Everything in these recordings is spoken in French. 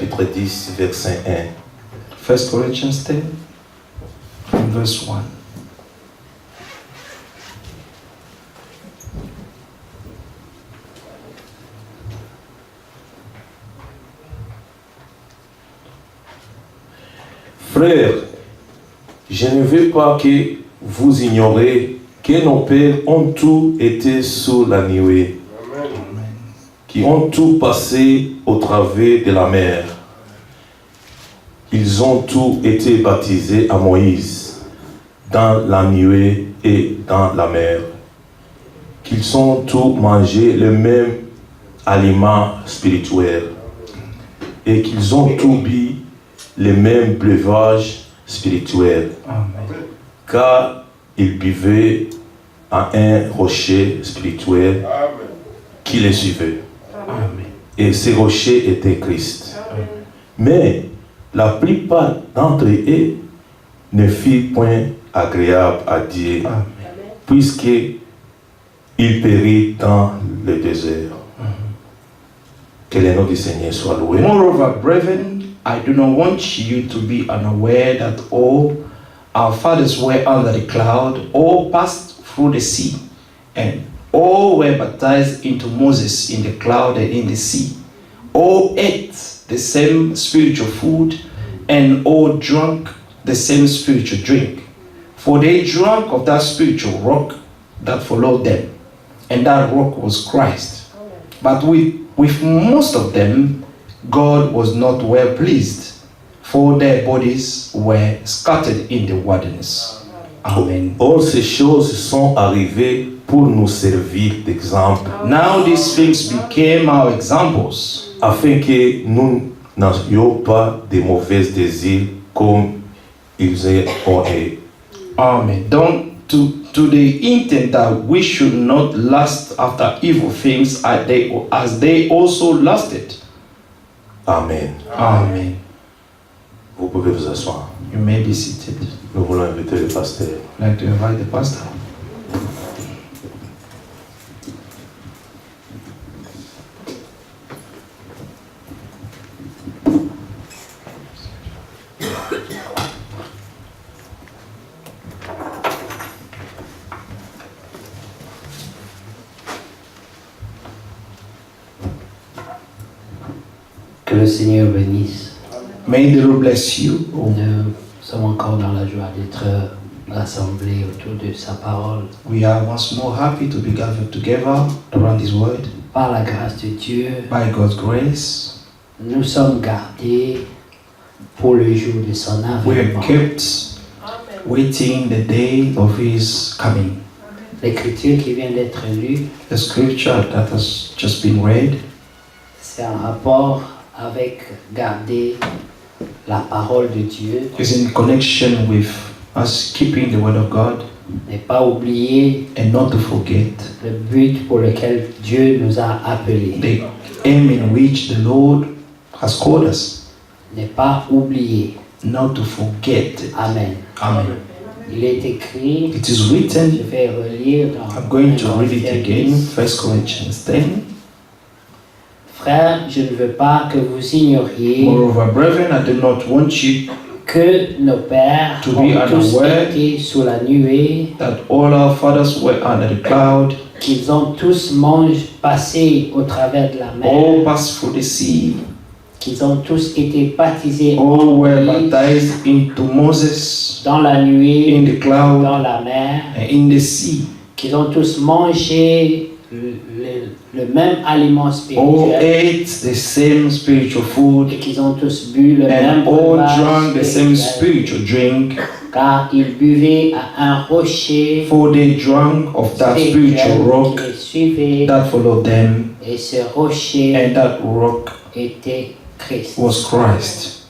chapitre 10, verset 1. 1 Corinthians 10, from verse 1. Frères, je ne veux pas que vous ignorez que nos pères ont tous été sous la nuée, qui ont tout passé au travers de la mer. Ils ont tous été baptisés à Moïse, dans la nuée et dans la mer. Qu'ils ont tous mangé le même aliment spirituel et qu'ils ont tous bu le même breuvage spirituel. Amen. Car ils buvaient à un rocher spirituel qui les suivait. Amen. Et ce rocher était Christ. Mais la plupart d'entre eux ne furent point agréables à Dieu, Amen. puisqu'ils périrent dans le désert. Que le nom du Seigneur soit loué. Moreover, brethren, I do not want you to be unaware that all our fathers were under the cloud, all passed through the sea, and all were baptized into Moses in the cloud and in the sea. All ate the same spiritual food, and all drank the same spiritual drink. For they drank of that spiritual rock that followed them, and that rock was Christ. But with most of them, God was not well pleased, for their bodies were scattered in the wilderness. Amen. All ces choses sont arrivées pour nous servir d'exemple, Now these things became our examples, afin que nous n'ayons pas de mauvais désirs comme ils ont eu. Amen. To the intent that we should not lust after evil things as they also lusted. Amen. Amen. Vous pouvez vous asseoir. You may be seated. Nous voulons inviter le pasteur. I'd like to invite the pastor. Que le Seigneur bénisse. May the Lord bless you. Nous sommes encore dans la joie d'être rassemblés autour de sa parole. We are once more happy to be gathered together around His Word. Par la grâce de Dieu, By God's grace, nous sommes gardés pour le jour de son we are avènement. kept waiting the day of His coming. L'écriture qui vient d'être lue, The scripture that has just been read c'est un rapport avec garder la parole de Dieu, is in connection with us keeping the Word of God ne pas oublier and not to forget le but pour lequel Dieu nous a appelés. the aim in which the Lord has called us. Ne pas oublier. Not to forget. Amen. Amen. Il est écrit, It is je written, vais relire dans I'm going to read it 1 again, Corinthiens 1 Corinthians 10. Frères, je ne veux pas que vous ignoriez Moreover, brethren, I do not want you que nos pères To be ont tous unaware été sous la nuée, that all our fathers were under the cloud, qu'ils ont tous passé au travers de la mer, all passed through the sea, qu'ils ont tous été baptisés all were Moïse, baptized into Moses dans la nuée, in the cloud dans la mer, and in the sea. qu'ils ont tous mangé le même aliment All spirituel ate the same spiritual food et qu'ils ont tous bu le même and all breuvage drank the same spirituel, spiritual drink, car ils buvaient à un rocher for they drank of that spiritual spirituel rock qui les suivait, that followed them, et ce rocher and that rock était Christ. was Christ.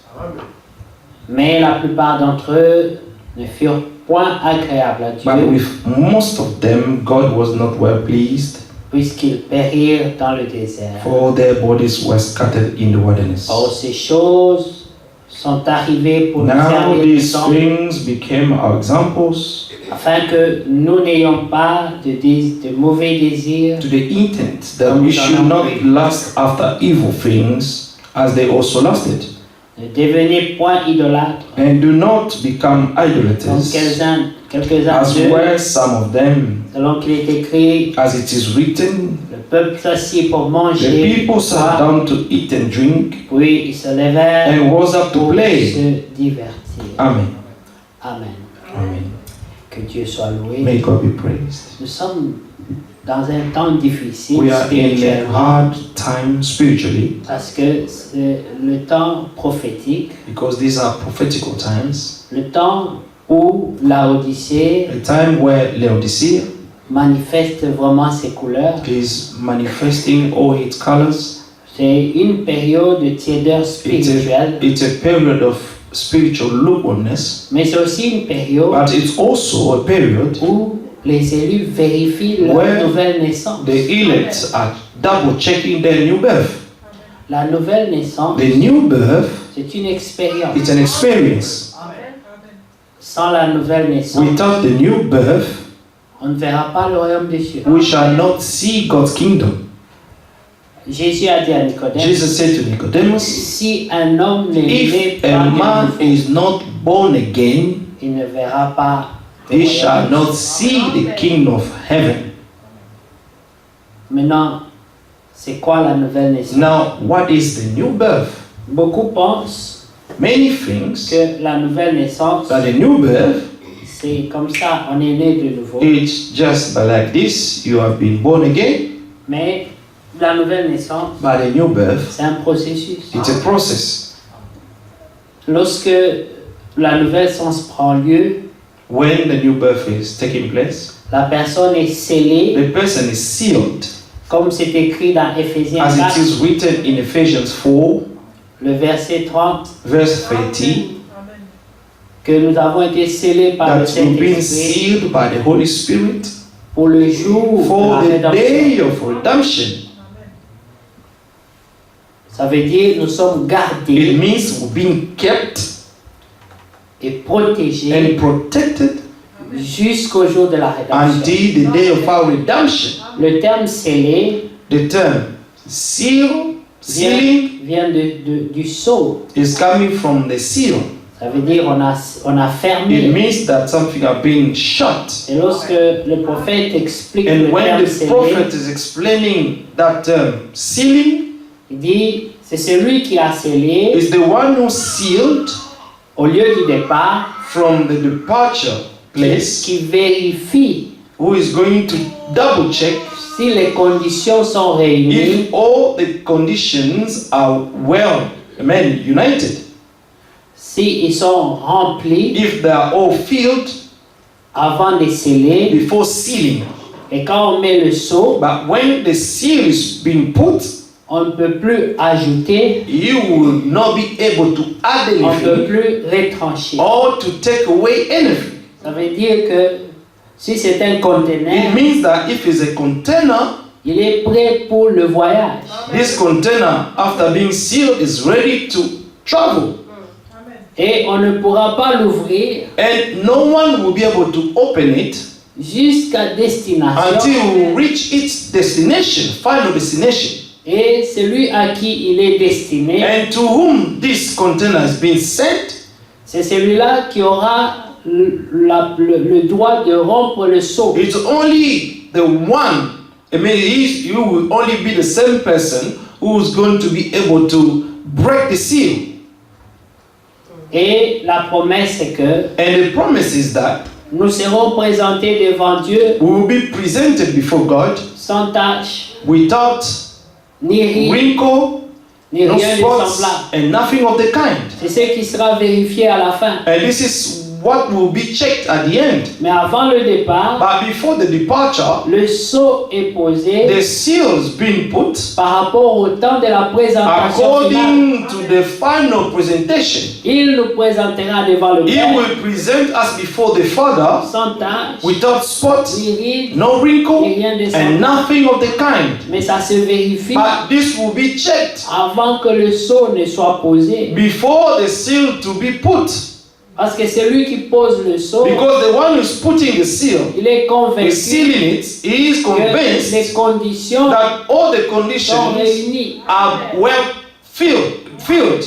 Mais la plupart d'entre eux ne furent point agréables à But Dieu, with most of them, God was not well pleased, puisqu'ils périrent dans le désert. for their bodies were scattered in the wilderness. Or, ces choses sont arrivées pour nous Now servir these d'exemple, things became our examples afin que nous n'ayons pas de mauvais désirs, to the intent that we should not lust after evil things, as they also lost it. Ne devenez point idolâtres, And do not become comme idolaters, quelques-uns as d'eux, were some of them, selon qu'il est écrit, as it is written, le peuple s'assit pour the manger, people sat down to eat and drink, puis ils se levèrent and rose up to pour play. se divertir. Amen. Amen. Amen. Que Dieu soit loué. May God be praised. Nous sommes dans un temps difficile We are in a spirituellement hard time spiritually parce que c'est le temps prophétique, because these are prophetical times, le temps où la Odyssée a time where Laodicea manifeste vraiment ses couleurs. is manifesting all its colors. C'est une période de tiédeur spirituelle, It's a period of spiritual lukewarmness, mais c'est aussi une période but it's also a period où les élus vérifient leur Where nouvelle naissance. the elect are double checking their new birth. La nouvelle naissance, The new birth, c'est une expérience. it's an experience. Sans la nouvelle naissance, Without the new birth, on ne verra pas le royaume des cieux. we shall not see God's kingdom. Jésus a dit à Nicodème, Jesus said to Nicodemus, si un homme n'est né if pas a de man nouveau, is not born again, il ne verra pas le he royaume shall des not cieux. see the kingdom of heaven. Maintenant, c'est quoi la nouvelle naissance? Now, what is the new birth? Beaucoup pensent Many things que la nouvelle naissance, that the new birth, c'est comme ça, on est né de nouveau. it's just like this, you have been born again, Mais la nouvelle naissance, but the new birth, c'est un processus. it's a process. Lorsque la nouvelle naissance prend lieu, When the new birth is taking place, la personne est scellée, the person is sealed, comme c'est écrit dans Éphésiens as 4, it is written in Ephesians 4, le verset 30, verse 30, que nous avons été scellés par le that you've been Saint-Esprit sealed by the Holy Spirit pour le jour de for la the rédemption. day of redemption. Ça veut dire nous sommes It gardés means we've been kept et protégés and protected jusqu'au jour de la rédemption. until the day of our redemption. Le terme scellé The term seal, sealing, vient du sceau. is coming from the seal. Ça veut dire on a It fermé. means that something has been shut. Et lorsque le prophète explique le And when terme the scellé, prophet is explaining that term, sealing il dit c'est celui qui a scellé is the one who sealed au lieu du départ, from the departure place, qui vérifie who is going to double check si les conditions sont réunies, if all the conditions are united, si ils sont remplis if they are all filled avant de sceller. before sealing. Et quand on met le sceau, But when the seal is being put, on ne peut plus ajouter, you will not be able to add on ne peut anything plus retrancher. or to take away anything. Ça veut dire que si c'est un conteneur, It means that if it's a container, il est prêt pour le voyage. this container, after being sealed, is ready to travel. Et on ne pourra pas l'ouvrir And no one will be able to open it jusqu'à destination. until we reach its destination, final destination. Et celui à qui il est destiné, And to whom this container has been sent, c'est celui-là qui aura le droit de rompre le sceau. it's only the one. I mean, you will only be the same person who is going to be able to break the seal. Et la promesse est que And the promise is that nous serons présentés devant Dieu we will be presented before God sans tache, without ni ride, wrinkle, ni no rien de spots, semblable. and nothing of the kind. C'est ce qui sera vérifié à la fin. And this is what will be checked at the end. Mais avant le départ, But before the departure, le sceau est posé the seals being put par rapport au temps de la présentation finale. according to the final presentation. Il nous présentera devant le He Père will present us before the Father sans tache, without spots, ni ride, no wrinkle, ni rien de and semblable. nothing of the kind. Mais ça se vérifie But this will be checked avant que le sceau ne soit posé. before the seal to be put. Parce que celui qui pose le sceau, Because the one who's putting the seal il est is convaincu sealing it, he is que les convinced conditions that all the sont conditions réunies. are well filled, field.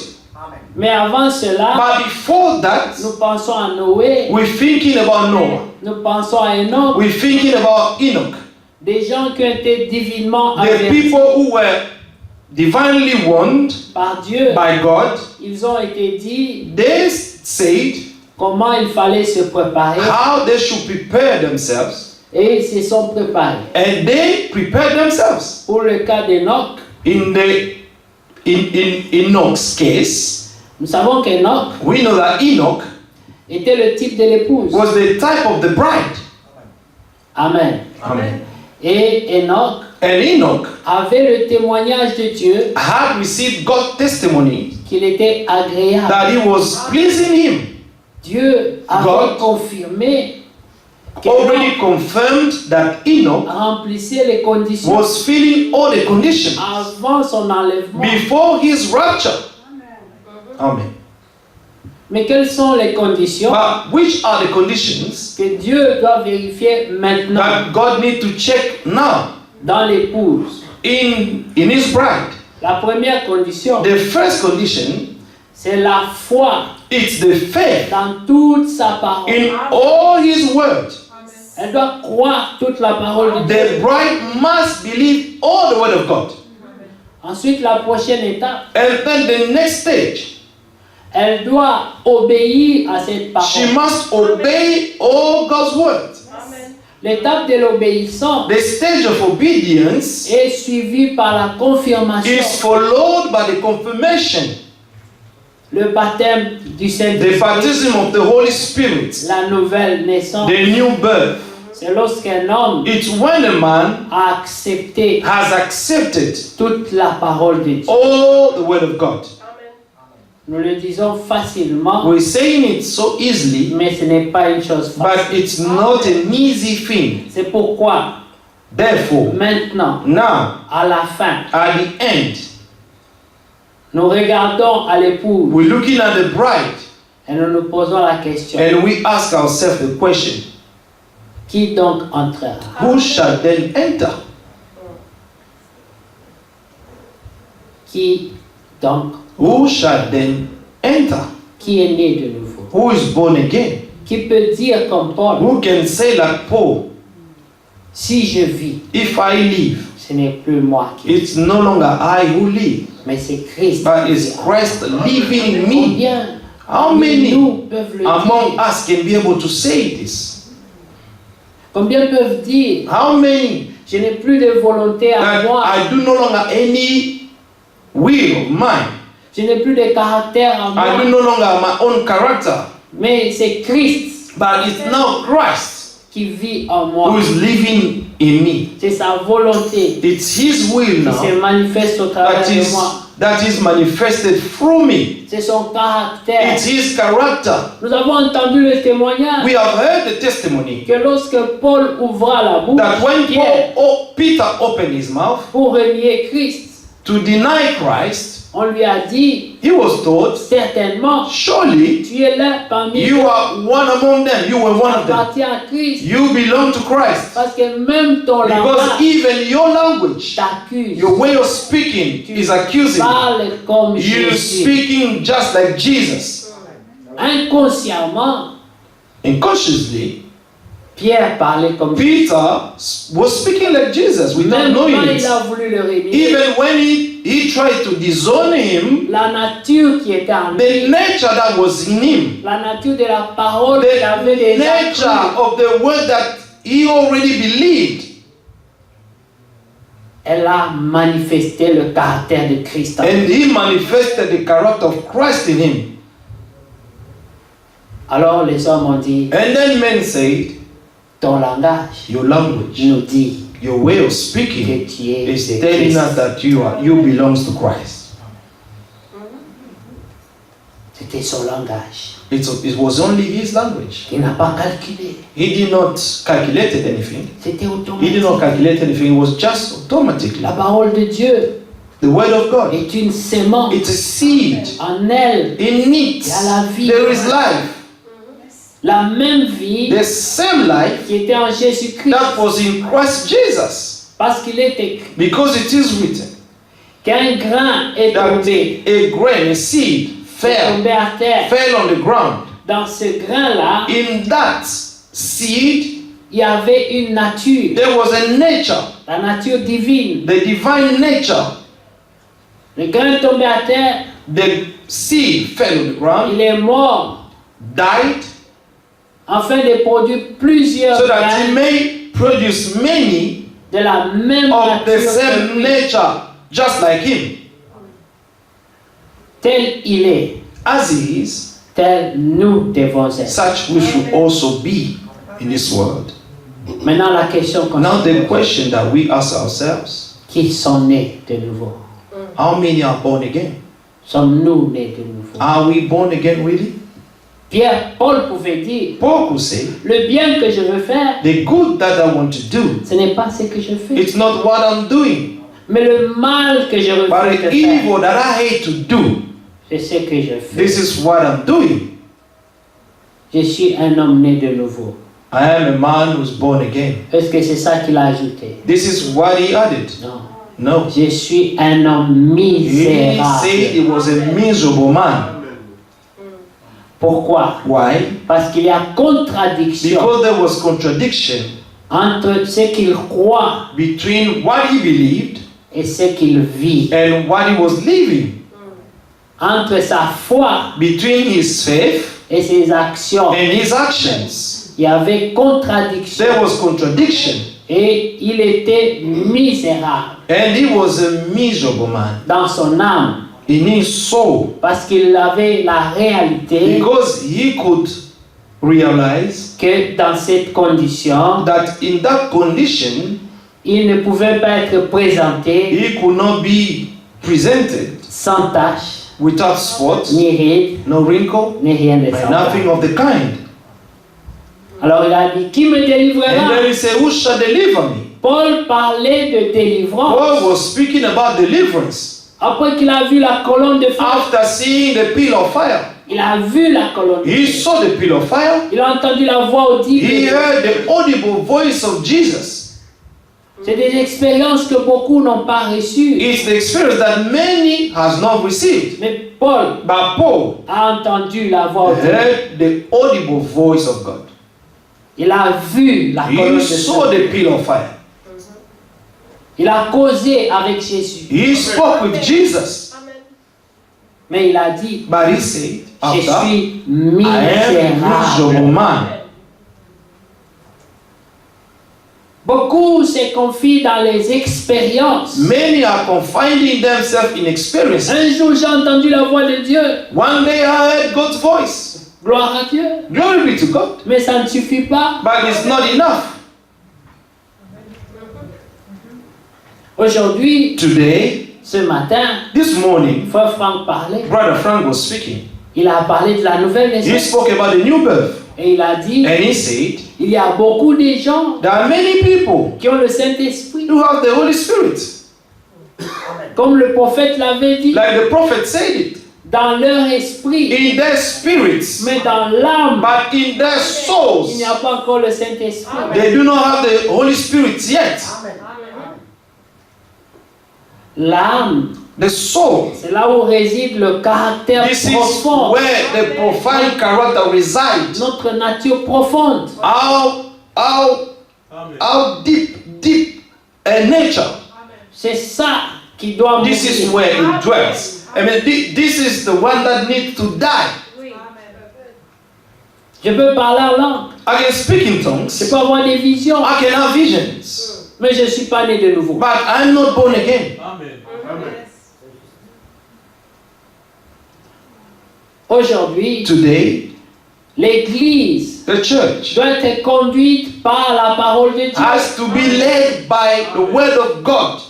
Mais avant cela, But before that, nous pensons à Noé, we're thinking about Noah. nous pensons à Enoch, We're thinking about Enoch. des gens qui ont été divinement The avertis people who were divinely warned par Dieu. by God. Ils ont été dit They said comment il fallait se préparer how they should prepare themselves, et ils se sont préparés. and they prepared themselves. Pour le cas d'Enoch, In Enoch's case, nous savons qu'Enoch we know that Enoch était le type de l'épouse. was the type of the bride. Amen. Amen. Et Enoch And Enoch avait le témoignage de Dieu had received God's testimony qu'il était agréable. that he was pleasing him. Dieu avait God confirmé Already qu'Enoch confirmed that Enoch remplissait les conditions was filling all the conditions avant son enlèvement. before his rapture. Amen. Mais quelles sont les conditions But which are the conditions que Dieu doit vérifier maintenant that God need to check now dans l'épouse? in his bride? La première condition, The first condition, c'est la foi it's the faith dans toute sa parole. in all his words. Elle doit croire toute la parole de Dieu. The bride must believe all the word of God. Ensuite, la prochaine étape, And then the next stage, elle doit obéir à cette she parole. must obey all God's words. L'étape de l'obéissance The stage of obedience est suivie par la confirmation, is followed by the confirmation, le baptême du the Saint-Esprit, baptism of the Holy Spirit, la nouvelle naissance. the new birth. C'est lorsqu'un homme It's when a man a accepté has accepted toute la parole de Dieu. all the word of God. Nous le disons facilement, We're saying it so easily, mais ce n'est pas une chose facile. but it's not an easy thing. C'est pourquoi Therefore, maintenant, now, à la fin, at the end, nous regardons à l'épouse we're looking at the bride et nous nous posons la question, and we ask ourselves the question, qui donc entrera? who shall then enter? Qui donc, Who shall then enter? qui est né de nouveau? Who is born again? Qui peut dire comme Paul, Who can say like Paul, si je vis, if I live, ce n'est plus moi qui vis, it's no longer I who live, mais c'est Christ. but it's Christ living in me. Combien How de many nous peuvent le among dire? us can be able to say this? Combien peuvent dire, How many je n'ai plus de volonté à that moi, I do no longer any will of mine? je n'ai plus de caractère en I do moi, no longer my own character, mais c'est Christ but it's now Christ qui vit en who moi. is living in me. C'est sa volonté It's His will qui now se manifeste au travers de moi. that is manifested through me. C'est son caractère. It's His character. Nous avons entendu le témoignage We have heard the testimony que lorsque Paul ouvra la bouche that when Pierre, Peter opened his mouth pour renier Christ, to deny Christ, on lui a dit, he was told, certainement, surely tu es là parmi you are one among them. You were one of them. appartiens à Christ. You belong to Christ. Parce que même ton Because langage even your language, t'accuse. your way of speaking is accusing you. Parle comme You're Jésus. speaking just like Jesus. Inconsciemment, Unconsciously, Pierre parlait comme Jésus. Peter was speaking like Jesus without Même quand knowing il it. a voulu le renier, Even when he tried to disown him, la nature qui était en lui, the nature that was in him, la nature de la parole qu'il avait the déjà nature cru, of the word that he already believed, elle a manifesté le caractère de Christ. and he manifested the character of Christ in him. Alors les hommes ont dit, And then men said, ton langage your language, nous dit your way of que speaking tu es is de telling Christ. us that you belongs to Christ. C'était son langage. It was only his language. Il n'a pas calculé. He did not calculate anything. C'était He did automatique. not calculate anything. It was just automatically. La parole de Dieu The word of God. est une sémence. It's a seed. En elle, In it, il y a la vie. there is life. La même vie The same life qui était en Jésus-Christ. that was in Christ Jesus. Parce qu'il est écrit Because it is written qu'un grain est that tombé, a grain, a seed, est tombé à terre. fell on the ground. Dans ce grain-là, In that seed, il y avait une nature, there was a nature, la nature divine. the divine nature. Le grain est tombé à terre, The seed fell on the ground, il est mort, died, afin de produire plusieurs so that grains he may produce many de la même of the nature que same lui. nature, just like him. Tel il est, As he is, tel nous devons être. such we should also be in this world. Maintenant, la question qu'on Now se the pose, question that we ask ourselves, qui sont nés de nouveau? how many are born again? Sommes-nous nés de nouveau? Are we born again really? Paul pouvait dire, Paul could say, le bien que je veux faire, the good that I want to do, ce n'est pas ce que je fais, it's not what I'm doing, mais le mal que je but refuse de the faire, evil that I hate to do, c'est ce que je fais. this is what I'm doing. Je suis un homme né de nouveau. I am a man who's born again. Est-ce que c'est ça qu'il a ajouté? This is what he added. Non. No. Je suis un homme He said he misérable. was a miserable man. Pourquoi? Why? Parce qu'il y a contradiction Because there was contradiction entre ce qu'il croit between what he believed et ce qu'il vit. and what he was living, Entre sa foi between his faith et ses actions. and his actions. Il y avait contradiction. There was contradiction, Et il était misérable and he was a miserable man dans son âme. in his soul, Parce qu'il avait la réalité because he could realize que dans cette condition, that in that condition il ne pouvait pas être présenté he could not be presented sans tache, without spot, ni ride, no wrinkle, ni rien de by ça. nothing of the kind. Alors il a dit, qui me And délivrera? then he said, who shall deliver me? Paul parlait de délivrance. Paul was speaking about deliverance Après qu'il a vu la colonne de feu, after seeing the pillar of fire. il a vu la colonne de He feu. saw the pillar of fire. Il a entendu la voix audible. He heard the audible voice of Jesus. C'est des expériences que beaucoup n'ont pas reçues. It's the experience that many has not received. Mais Paul But Paul a entendu la voix audible. heard the audible voice of God. Il a vu la colonne He de saw feu. the pillar of fire. Il a causé avec Jésus. He spoke with Jesus. Mais il a dit, But he said, je after, suis I am a miserable misérable. man. Beaucoup se confient dans les expériences. Many are confining themselves in experience. Un jour, j'ai entendu la voix de Dieu. One day I heard God's voice. Gloire à Dieu. Glory be to God. Mais ça ne suffit pas. But it's not enough. Aujourd'hui, Today, ce matin, this morning, Frère Franck parlait. Brother Frank was speaking. Il a parlé de la nouvelle He naissance. spoke about the new birth. Et il a dit, And he said, il y a beaucoup de gens there are many people qui ont le Saint-Esprit. who have the Holy Spirit. Comme le prophète l'avait dit, Like the prophet said it. dans leur esprit. In their spirits, Mais dans l'âme, but in their il souls, n'y a pas encore le Saint-Esprit. they do not have the Holy Spirit yet. L'âme, The soul. c'est là où réside le caractère This is profond. where the profound character resides. Notre nature profonde. How deep a nature. C'est ça qui doit This is mourir. where it dwells. I mean, this is the one that needs to die. Je peux parler en langue. I can speak in tongues. Je peux avoir des visions. I can have visions. Mais je ne suis pas né de nouveau. But I'm not born again. Aujourd'hui, Today, l'Église the church doit être conduite par la parole de Dieu. has to be led by the word of God.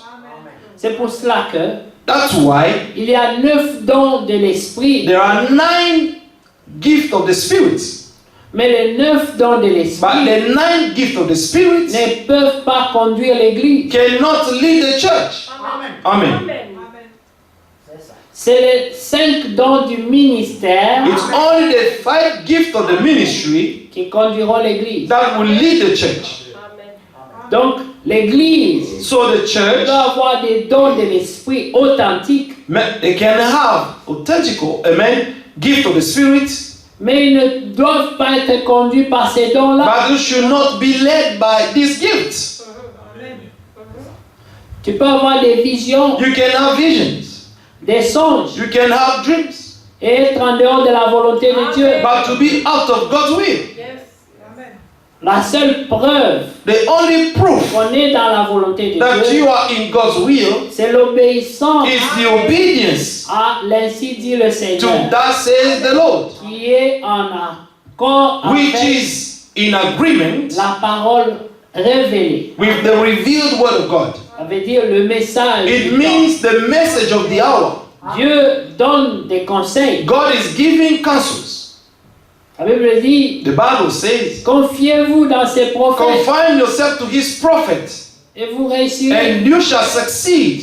C'est pour cela que That's why il y a 9 dons de l'Esprit. there are 9 gifts of the Spirit. Mais les 9 dons de But l'Esprit the 9 gifts of the Spirit ne peuvent pas conduire l'Église. cannot lead the church. Amen. C'est les 5 dons du ministère It's only the 5 gifts of the ministry qui conduiront l'Église. that will lead the church. Donc, L'église So the church, doit avoir des dons de l'esprit authentiques, they can have authentical, amen, gift of the Spirit, mais ils ne doivent pas être conduits par ces dons-là. but you should not be led by these gifts. Tu peux avoir des visions, You can have visions, des songes, you can have dreams, et être en dehors de la volonté de Dieu. but to be out of God's will. La seule preuve The only proof qu'on est dans la volonté de that Dieu, you are in God's will c'est l'obéissance is the obedience à l'ainsi dit le to Seigneur, that says the Lord, qui est en accord which avec is in agreement la parole révélée. with the revealed word of God. Ça veut dire le message. It du temps. means the message of the hour. Dieu donne des conseils. God is giving counsels. La Bible dit, The Bible says, confiez-vous dans ses prophètes confine yourself to his prophets, et vous réussirez. and you shall succeed.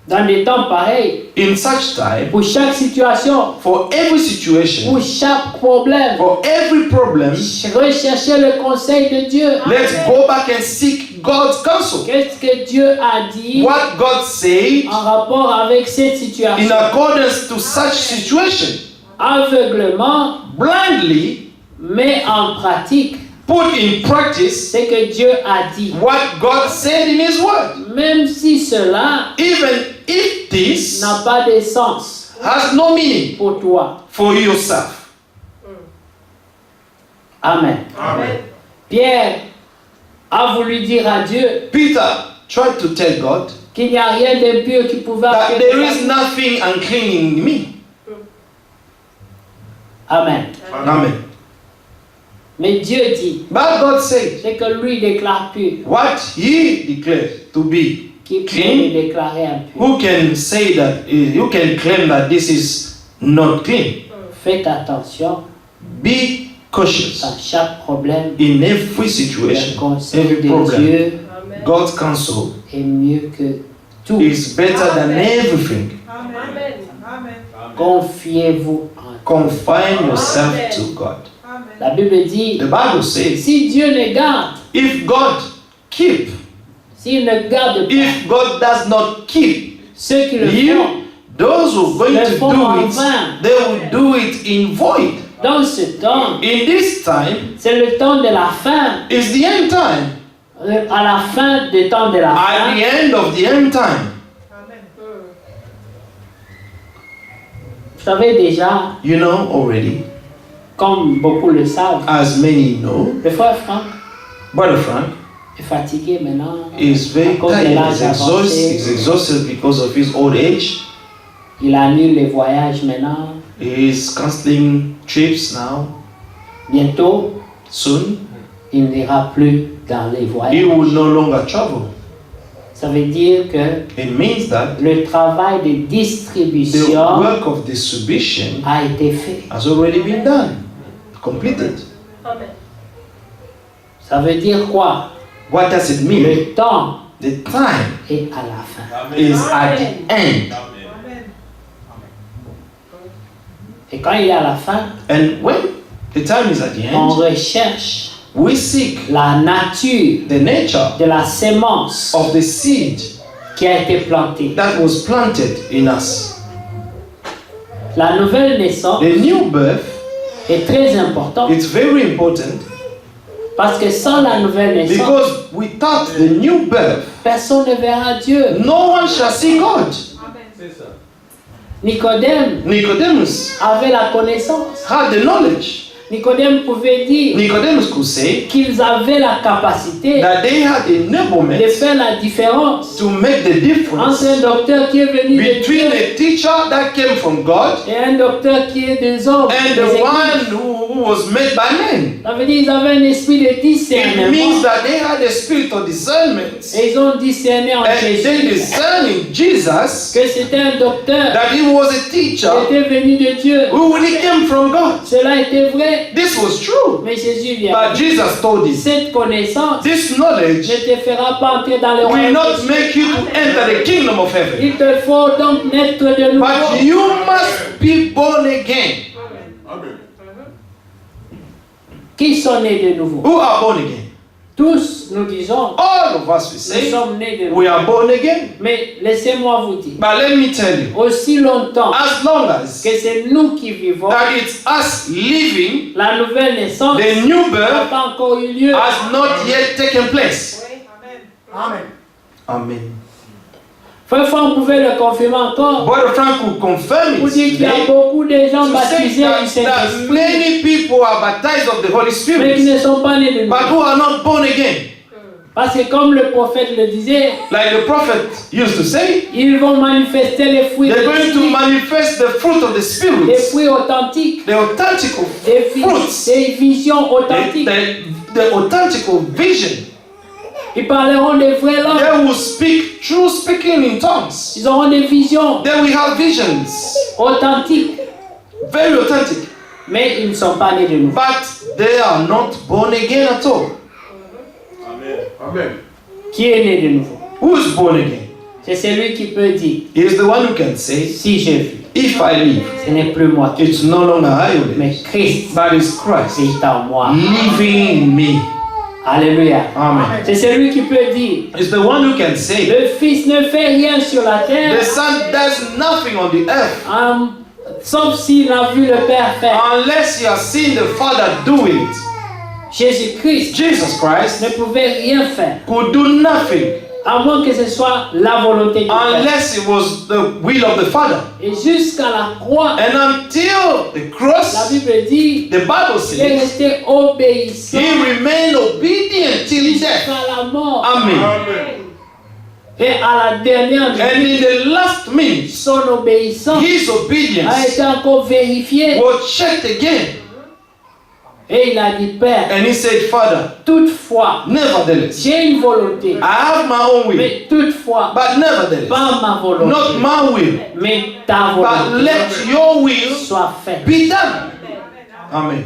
Dans des temps pareils, In such time, pour chaque situation, for every situation, pour chaque problème, for every problem, recherchez le conseil de Dieu. let's go back and seek God's counsel. Qu'est-ce que Dieu a dit What God said en rapport avec cette in situation? accordance to such situation. Aveuglement, Blindly mais en pratique, put in practice ce que Dieu a dit. what God said in his word. Même si cela Even if this n'a pas de sens has no meaning pour toi. for yourself. Amen. Pierre a voulu dire à Dieu Peter tried to tell God qu'il n'y a rien d'impur qui pouvait that affecter there sa is vie. nothing unclean in me. Amen. Amen. Mais Dieu dit, But God said c'est que lui déclare pur, what he declared to be qui peut clean. le déclarer impur. Who can say that, who can claim that this is not clean? Faites attention Be cautious à chaque problème. in every Le situation, conseil every de problem. Dieu God's counsel est mieux que tout. is better than everything. Confiez-vous en Dieu. Confine yourself to God. La Bible dit, The Bible says, si Dieu ne garde, if God keep, s'il ne garde pas if God does not keep ceux qui le font, you, those who are going le to font do en it, vain. they will do it in void. Dans ce temps, In this time c'est le temps de la fin. is the end time. À la fin du temps de la At the fin, end of the end time, vous savez déjà, you know already, comme beaucoup le savent, as many know, le frère Franck Brother Frank est fatigué maintenant is à very cause de tired. l'âge avancé. He's exhausted because of his old age. Il annule les voyages maintenant. He's canceling trips now. Bientôt, Soon, il n'ira plus dans les he voyages. will no longer travel. Ça veut dire que It means that le travail de the distribution work of distribution a été fait. has already been done, completed. Ça veut dire quoi? What does it mean? Le temps The time est à la fin. is at the end. Et quand il est à la fin, And when the time is at the on end, recherche we seek la nature the nature de la sémence of the seed qui a été plantée. that was planted in us. La nouvelle naissance The new birth, est très importante it's very important parce que sans la nouvelle naissance, because without the new birth, personne ne verra Dieu. no one shall see God. Nicodème Nicodemus avait la connaissance. had the knowledge. Nicodème pouvait dire Nicodemus could say qu'ils avaient la capacité that they had de enablement faire la différence to make the difference entre un docteur qui est venu de between Dieu a teacher that came from God et un docteur qui est des hommes. and des the églises. one who was made by men. Ça veut dire qu'ils avaient un esprit de It means discernement. that they had a spirit of discernment Et ils ont discerné en and they Jésus discerned in Jesus que c'était un docteur that he was a qui teacher était venu de Dieu. who really came from God. Cela était vrai. This was true. Mais Jésus lui a But dit, Jesus told him, cette connaissance this ne knowledge te fera pas entrer dans le will royaume not des cieux. make you to enter the kingdom of heaven. Il te faut donc naître de nouveau. But you must be born again. Qui sont nés de nouveau? Who are born again? Tous nous disons, all of us we nous say, sommes nés de we are born again. Mais laissez-moi vous dire, But let me tell you, aussi longtemps as long as que c'est nous qui vivons, that it's us living, la nouvelle naissance the new n'a birth pas encore eu lieu. has not yet taken place. Amen. Amen. Frère Franck pouvait le confirmer encore. Brother Frank will confirm Pour it dire qu'il y a today, beaucoup de gens to say baptisés du that Saint-Esprit, many people are baptized of the Holy mais qui Spirit, ne sont pas nés de but nouveau. who are not born again. Parce que comme le prophète le disait, Like the prophet used to say, ils vont manifester les fruits they're de going to l'Esprit, manifest the fruit of the des Spirit, fruits authentiques, the authentic fruits, des visions authentiques. the authentic vision. Ils parleront des vraies langues. They will speak true speaking in tongues. Ils auront des visions They will have visions, authentiques, very authentic, mais ils ne sont pas nés de nouveau. but they are not born again at all. Amen. Qui est né de nouveau? Who is born again? C'est celui qui peut dire, He is the one who can say, si je vis, if I live, ce n'est plus moi qui it's no longer I who live, mais Christ but it's Christ vit en moi. living in me. Alléluia. Amen. C'est celui qui peut dire, It's the one who can say, le Fils ne fait rien sur la terre, the Son does nothing on the earth sauf s'il a vu le Père faire. unless you have seen the Father do it. Jésus-Christ Jesus Christ ne pouvait rien faire, could do nothing à moins que ce soit la volonté du Père. unless it was the will of the Father. Et jusqu'à la croix, And until the la cross, Bible dit, the Bible il est says, resté obéissant he remained obedient till death. jusqu'à la mort. Amen. Et à la dernière And minute, in the last minute, son obéissance his a obedience été encore vérifiée. was checked again. Et il a dit, Père, And he said, Father, toutefois, nevertheless, j'ai une volonté, I have my own will, mais toutefois, but nevertheless, pas ma volonté, not my will, mais ta but volonté let your will soit faite. be done. Amen.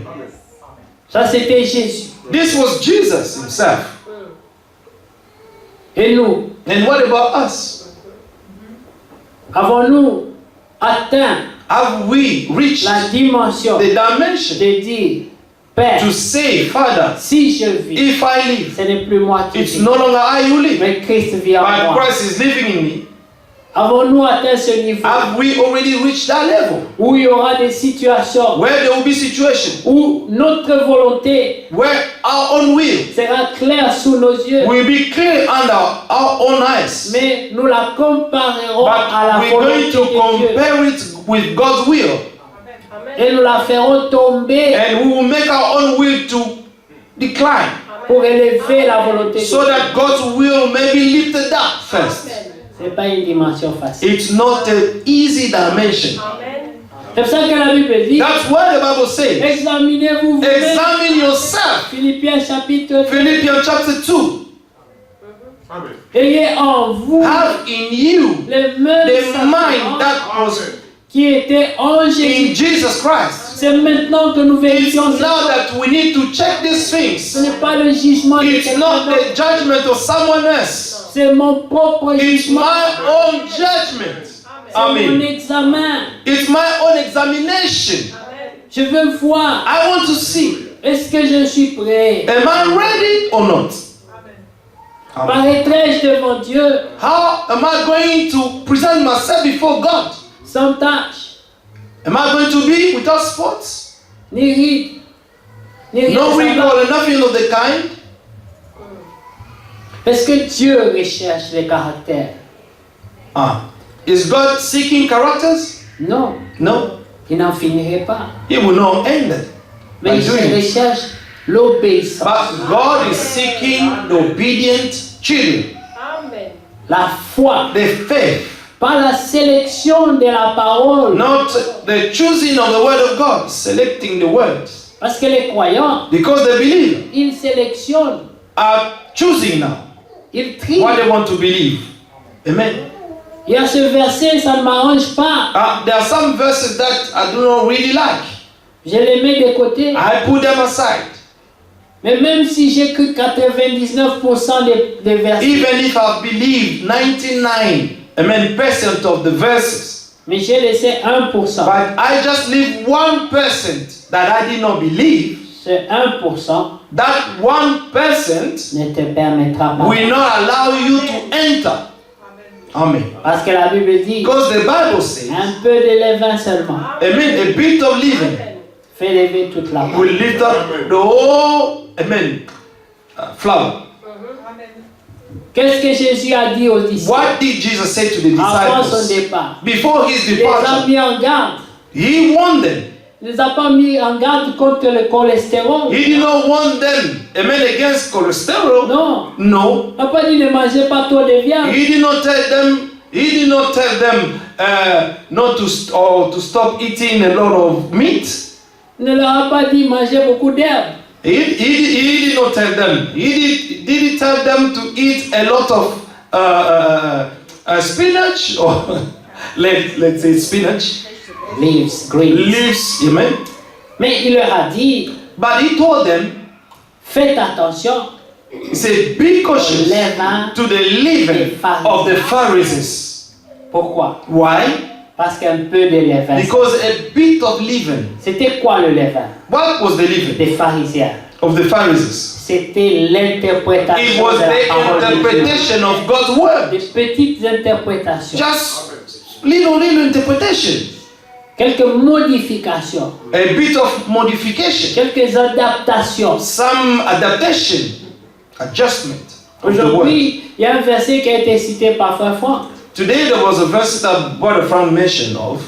Ça, c'était Jésus. This was Jesus himself. Et nous, And what about us? avons-nous atteint Have we reached la dimension the dimension de dire, Père, to say, Father, si je vis, if I live, ce n'est plus moi qui it's vis, no longer I who live, mais Christ vit en but moi. Christ is living in me? Avons-nous atteint ce niveau Have we already reached that level où il y aura des situations where there will be situations où notre volonté where our own will sera claire sous nos yeux, will be clear under our own eyes, mais nous la comparerons à la but we're volonté going to de Dieu compare it with God's will, et nous la ferons tomber and we will make our own will to decline, pour élever la volonté de so Dieu. that God's will may be lifted up first. Ce n'est pas une dimension facile. It's not an easy dimension. C'est pour ça que la Bible dit, That's why the Bible says, examinez-vous vous-même. examine yourself. Philippiens chapitre 2. Philippians chapter 2. Ayez en vous Have in you le même the mind sentiment that was qui était en in Jésus. Jesus Christ. C'est maintenant que nous It's vérifions now ça. that we need to check these Ce things. n'est pas le jugement de It's quelqu'un not d'autre. the judgment of someone else. C'est mon propre It's jugement. my own judgment. C'est mon Amen. examen. It's my own examination. Je veux voir, I want to see, est-ce que je suis prêt? am I ready or not? Amen. Paraîtrai-je devant Dieu How am I going to present myself before God? sans tâche, Am I going to be without spots? ni ride, ni rien No de wrinkle semblable? or nothing of the kind? Est-ce que Dieu recherche les caractères? Is God seeking characters? Non, No. il n'en finirait pas. He will not end it by Mais il doing it. recherche l'obéissance, But God is seeking the obedient children, la foi, the faith, pas la sélection de la parole. not the choosing of the word of God, selecting the words. Parce que les croyants, Because the believer ils sélectionnent, are choosing now ils trient. what they want to believe. Amen. Il y a ce verset, ça ne m'arrange pas. There are some verses that I do not really like. Je les mets de côté. I put them aside. Mais même si j'ai cru 99% des versets, Even if I believe 99% of the verses, mais j'ai laissé 1%. but I just leave 1% that I did not believe, Ce 1% that 1% ne te permettra pas. will not allow you to enter. Amen. Parce que la Bible dit, Because the Bible says, un peu de levain seulement amen, a bit of leaven fait lever toute la will pâte. lift up the whole, amen, flour. Qu'est-ce que Jésus a dit aux disciples What did Jesus say to the avant son disciples? départ? Before his Il les a departure, mis en garde. he warned them. Il ne les a pas mis en garde contre le cholestérol. He did not warn them, amen, against cholesterol. Non. No. Il n'a pas dit ne mangez pas trop de viande. He did not tell them not to stop eating a lot of meat. Il ne leur a pas dit mangez beaucoup d'herbes. He did not tell them. Did he tell them to eat a lot of spinach or let's say spinach, Leaves, greens. leaves, amen. Mais il leur a dit But he told them, faites attention. he said, be cautious Levain to the leaven of the Pharisees. Pourquoi? Why? Parce qu'un peu de levain. Because a bit of leaven. C'était quoi le levain What was the leaven des pharisiens? of the Pharisees? C'était It l'interprétation was de la the parole de Dieu. interpretation of God's word. Des petites interprétations. Just little interpretation. Quelques modifications. A bit of modification. Quelques adaptations. Some adaptation. Adjustment of the word. Aujourd'hui, il y a un verset qui a été cité par Frère Franck. Today there was a verse that Brother Frank mentioned of.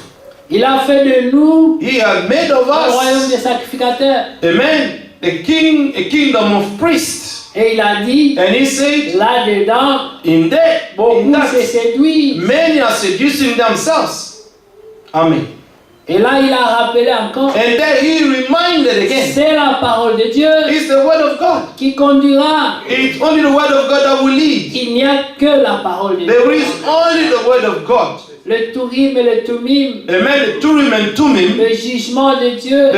Il a fait de nous He had made of un royaume us, des sacrificateurs. amen, a kingdom of priests. Et il a dit, And he said, là-dedans, in that, beaucoup se séduisent. many are seducing themselves. Amen. Et là, il a rappelé encore, And then he reminded again, c'est la parole de Dieu it's the word of God. qui conduira. It's only the word of God that will lead. Il n'y a que la parole de Dieu. There is only the word of God. Le Tourim et le Tumim, Amen. The Turim and Tumim, le jugement de Dieu,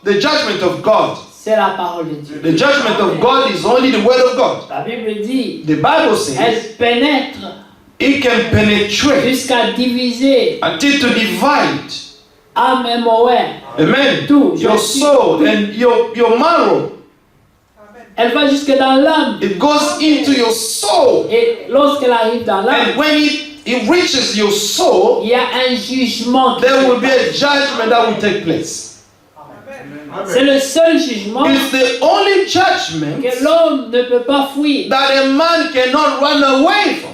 the judgment of God. c'est la parole de Dieu. The judgment of God is only the word of God. La Bible dit, The Bible says elle pénètre it can penetrate jusqu'à diviser until to divide. âme et moelle. Amen. Tout. Your soul and your marrow. Elle va jusque dans l'âme. It goes into your soul. Et lorsqu'elle arrive dans l'âme, And when it reaches your soul, il y a un jugement. qui there se will be passe. a judgment that will take place. C'est le seul jugement It's the only judgment que l'homme ne peut pas fuir. that a man cannot run away from.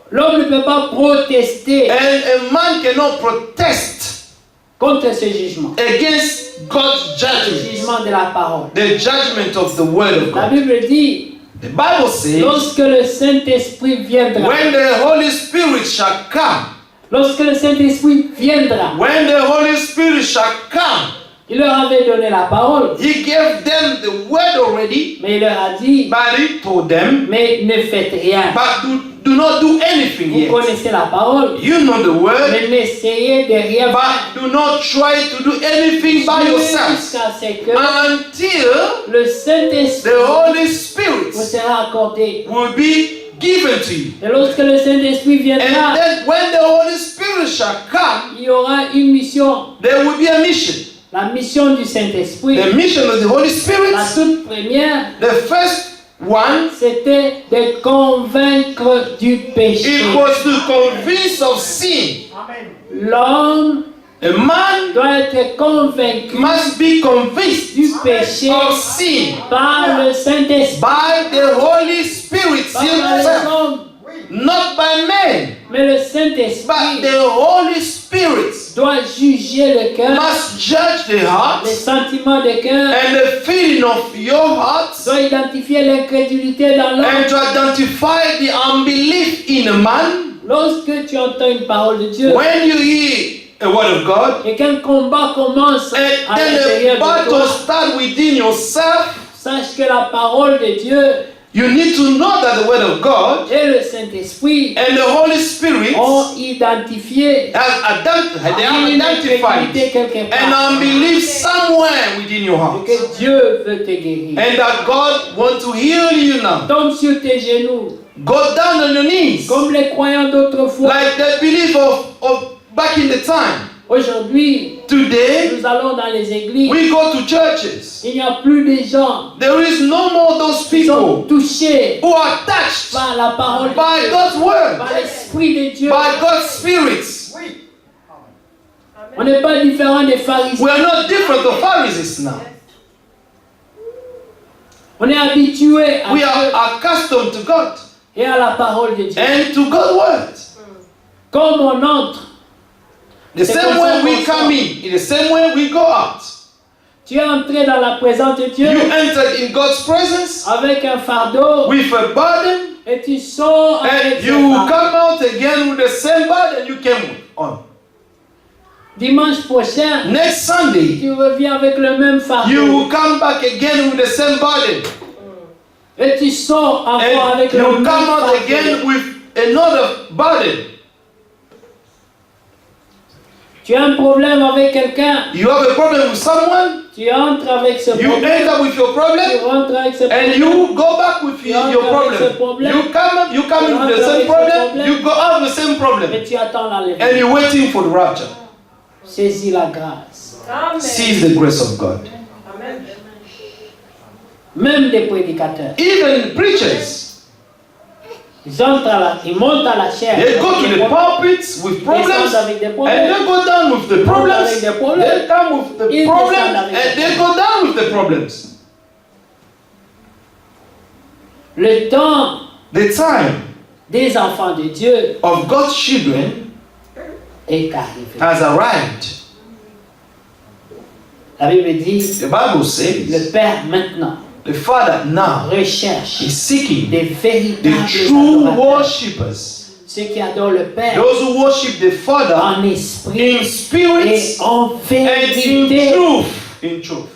L'homme ne peut pas protester And a man cannot protest contre ce jugement. against God's Le judgment. jugement de la parole. The judgment of the word of La God. Bible dit, The Bible says, lorsque le Saint-Esprit viendra, when the Holy Spirit shall come, lorsque le Saint-Esprit viendra, when the Holy Spirit shall come, il leur avait donné la parole, He gave them the word already, mais il leur a dit, but He told them, mais ne faites rien. but do not do anything Vous yet. connaissez la parole, You know the word, mais n'essayez de rien faire. but do not try to do anything by yourself Jusqu'à ce que until le Saint-Esprit the Holy Spirit vous sera accordé. will be given to you. Et lorsque le Saint-Esprit And viendra, then when the Holy Spirit shall come, il y aura une mission. there will be a mission. La mission du Saint-Esprit, The mission of the Holy Spirit, la toute première, the first one, c'était de convaincre du péché. it was to convince of sin. L'homme A man doit être convaincu must be convinced du péché of sin par le Saint-Esprit, by the Holy Spirit pas par les himself, hommes, not by men, mais le but Saint-Esprit the Holy Spirit doit juger le cœur, must judge the heart les sentiments de cœur, and the feeling of your heart doit identifier l'incrédulité dans l'homme. and to identify the unbelief in a man. Lorsque tu entends une parole de Dieu When you hear a word of God, et qu'un combat commence and à then l'intérieur the de battle toi, start within yourself, sache que la parole de Dieu you need to know that the word of God et le Saint-Esprit and the Holy Spirit ont identifié they have une identified incrédulité quelque an part unbelief somewhere within your et heart, que Dieu veut te guérir. and that God wants to heal you now. Tombe sur tes genoux Go down on your knees, comme les croyants d'autrefois. like the belief of back in the time. Aujourd'hui, Today, nous allons dans les églises. we go to churches. Il n'y a plus de gens There is no more those qui sont people touchés who are touched par la parole de by Dieu, God's word, par l'Esprit de Dieu. by God's spirits. On n'est pas différent des pharisiens. We are not different of Pharisees now. On est habitué à We Dieu are accustomed to God et à la parole de Dieu. and to God's word. Comme on entre, The C'est same comme way ça we qu'on come in the same way we go out. tu es entré dans la présence de Dieu You entered in God's presence avec un fardeau with a burden, et tu sors avec and ce you will fardeau. come out again with the same burden you came on. Dimanche prochain, Next Sunday, tu reviens avec le même you fardeau will come back again with the same burden, et tu sors encore and avec you le will même come out fardeau. again with another burden. Tu as un problème avec quelqu'un, You have a problem with someone, tu entres avec ce you problème, enter with your tu problem, rentres avec ce and problème. you go back with your problem. You come in with the same problem, you go out with the same problem, Et tu attends and l'enlèvement. you're waiting for the rapture. Saisis la grâce. Seize the grace of God. Même des prédicateurs. Even preachers, Ils montent à la chair. they go to the pulpits with problems, Descendent avec des and problèmes. they go down with the problems. They come with the problems, and they go down with the problems. Le temps The time des enfants de Dieu of God's children est arrivé. has arrived. La Bible dit, The Bible le says Père maintenant the Father now recherche is seeking des the véritables true adorateurs. worshippers, Ceux qui adorent le Père those who worship the Father en esprit in et spirit en and in vérité. truth. In truth.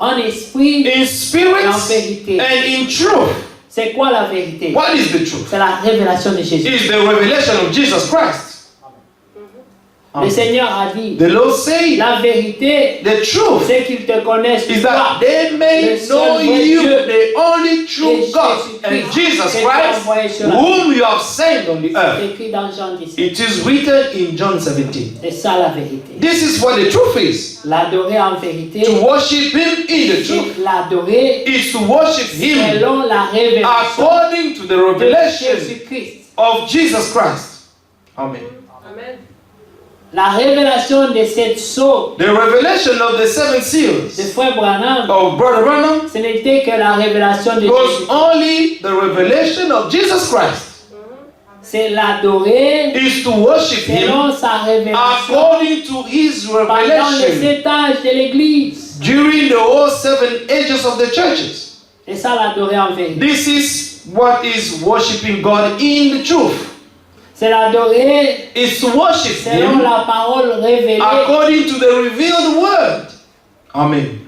En esprit In spirit et en vérité. and in truth. C'est quoi la vérité? What is the truth? C'est la révélation de Jésus. Is the revelation of Jesus Christ. Le Seigneur a dit, The Lord said la vérité, the truth c'est qu'ils te connaissent is toi, that they may le seul know vrai you, Dieu, the only true et God, and Jésus-Christ, Jesus que tu as envoyé Christ, sur la whom you have sent on the earth. C'est écrit dans Jean 17. It is written in John 17. C'est ça la vérité. This is what the truth is. L'adorer en vérité, To worship Him in the truth c'est l'adorer is to worship Him selon la révélation according to the de revelation Jésus-Christ. of Jesus Christ. Amen. La révélation de cette sceau The revelation of the seven de seals Frère Branham, of Brother Branham ce n'était que la révélation de was Jésus. only the revelation of Jesus Christ. C'est l'adorer Is to worship Him selon sa révélation according to His pendant les revelation 7 âges de l'Église. during the whole 7 ages of the churches. C'est ça l'adorer en vérité. This is what is worshiping God in the truth. C'est l'adorer Is to worship selon Him la parole révélée. according to the revealed word. Amen.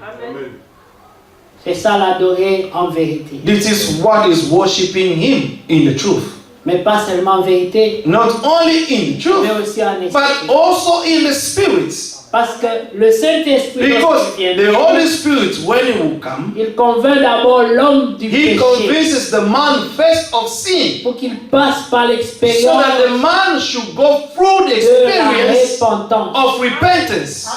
C'est ça l'adorer en vérité. This is what is worshiping Him in the truth. Mais pas seulement en vérité, Not only in the truth, mais aussi en but esprit. also in the spirits. Parce que le Saint-Esprit, Because lorsqu'il the vient, Holy Spirit, when He will come, il convainc d'abord l'homme du He péché convinces the man first of sin, pour qu'il passe par so l'expérience that the man should go through the de la experience repentance. of repentance.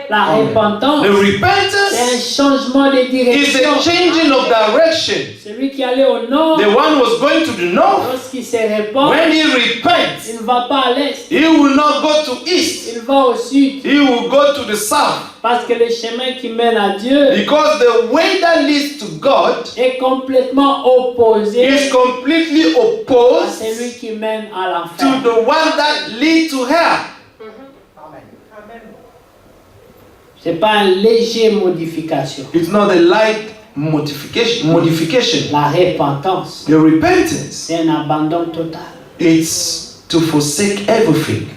La repentance, The c'est un repentance changement de is direction. the changing of direction. Celui qui allait au nord, The one was going to the north. lorsqu'il se répand, When he repents, il ne va pas à l'est, he will not go to east. il va au sud. He will go to the south. Parce que le chemin qui mène à Dieu Because the way that leads to God est complètement opposé is completely à opposed celui qui mène à to l'enfer. the one that leads to hell. Ce n'est pas une légère modification. It's not a light modification. La repentance, The repentance, c'est un abandon total. it's to forsake everything.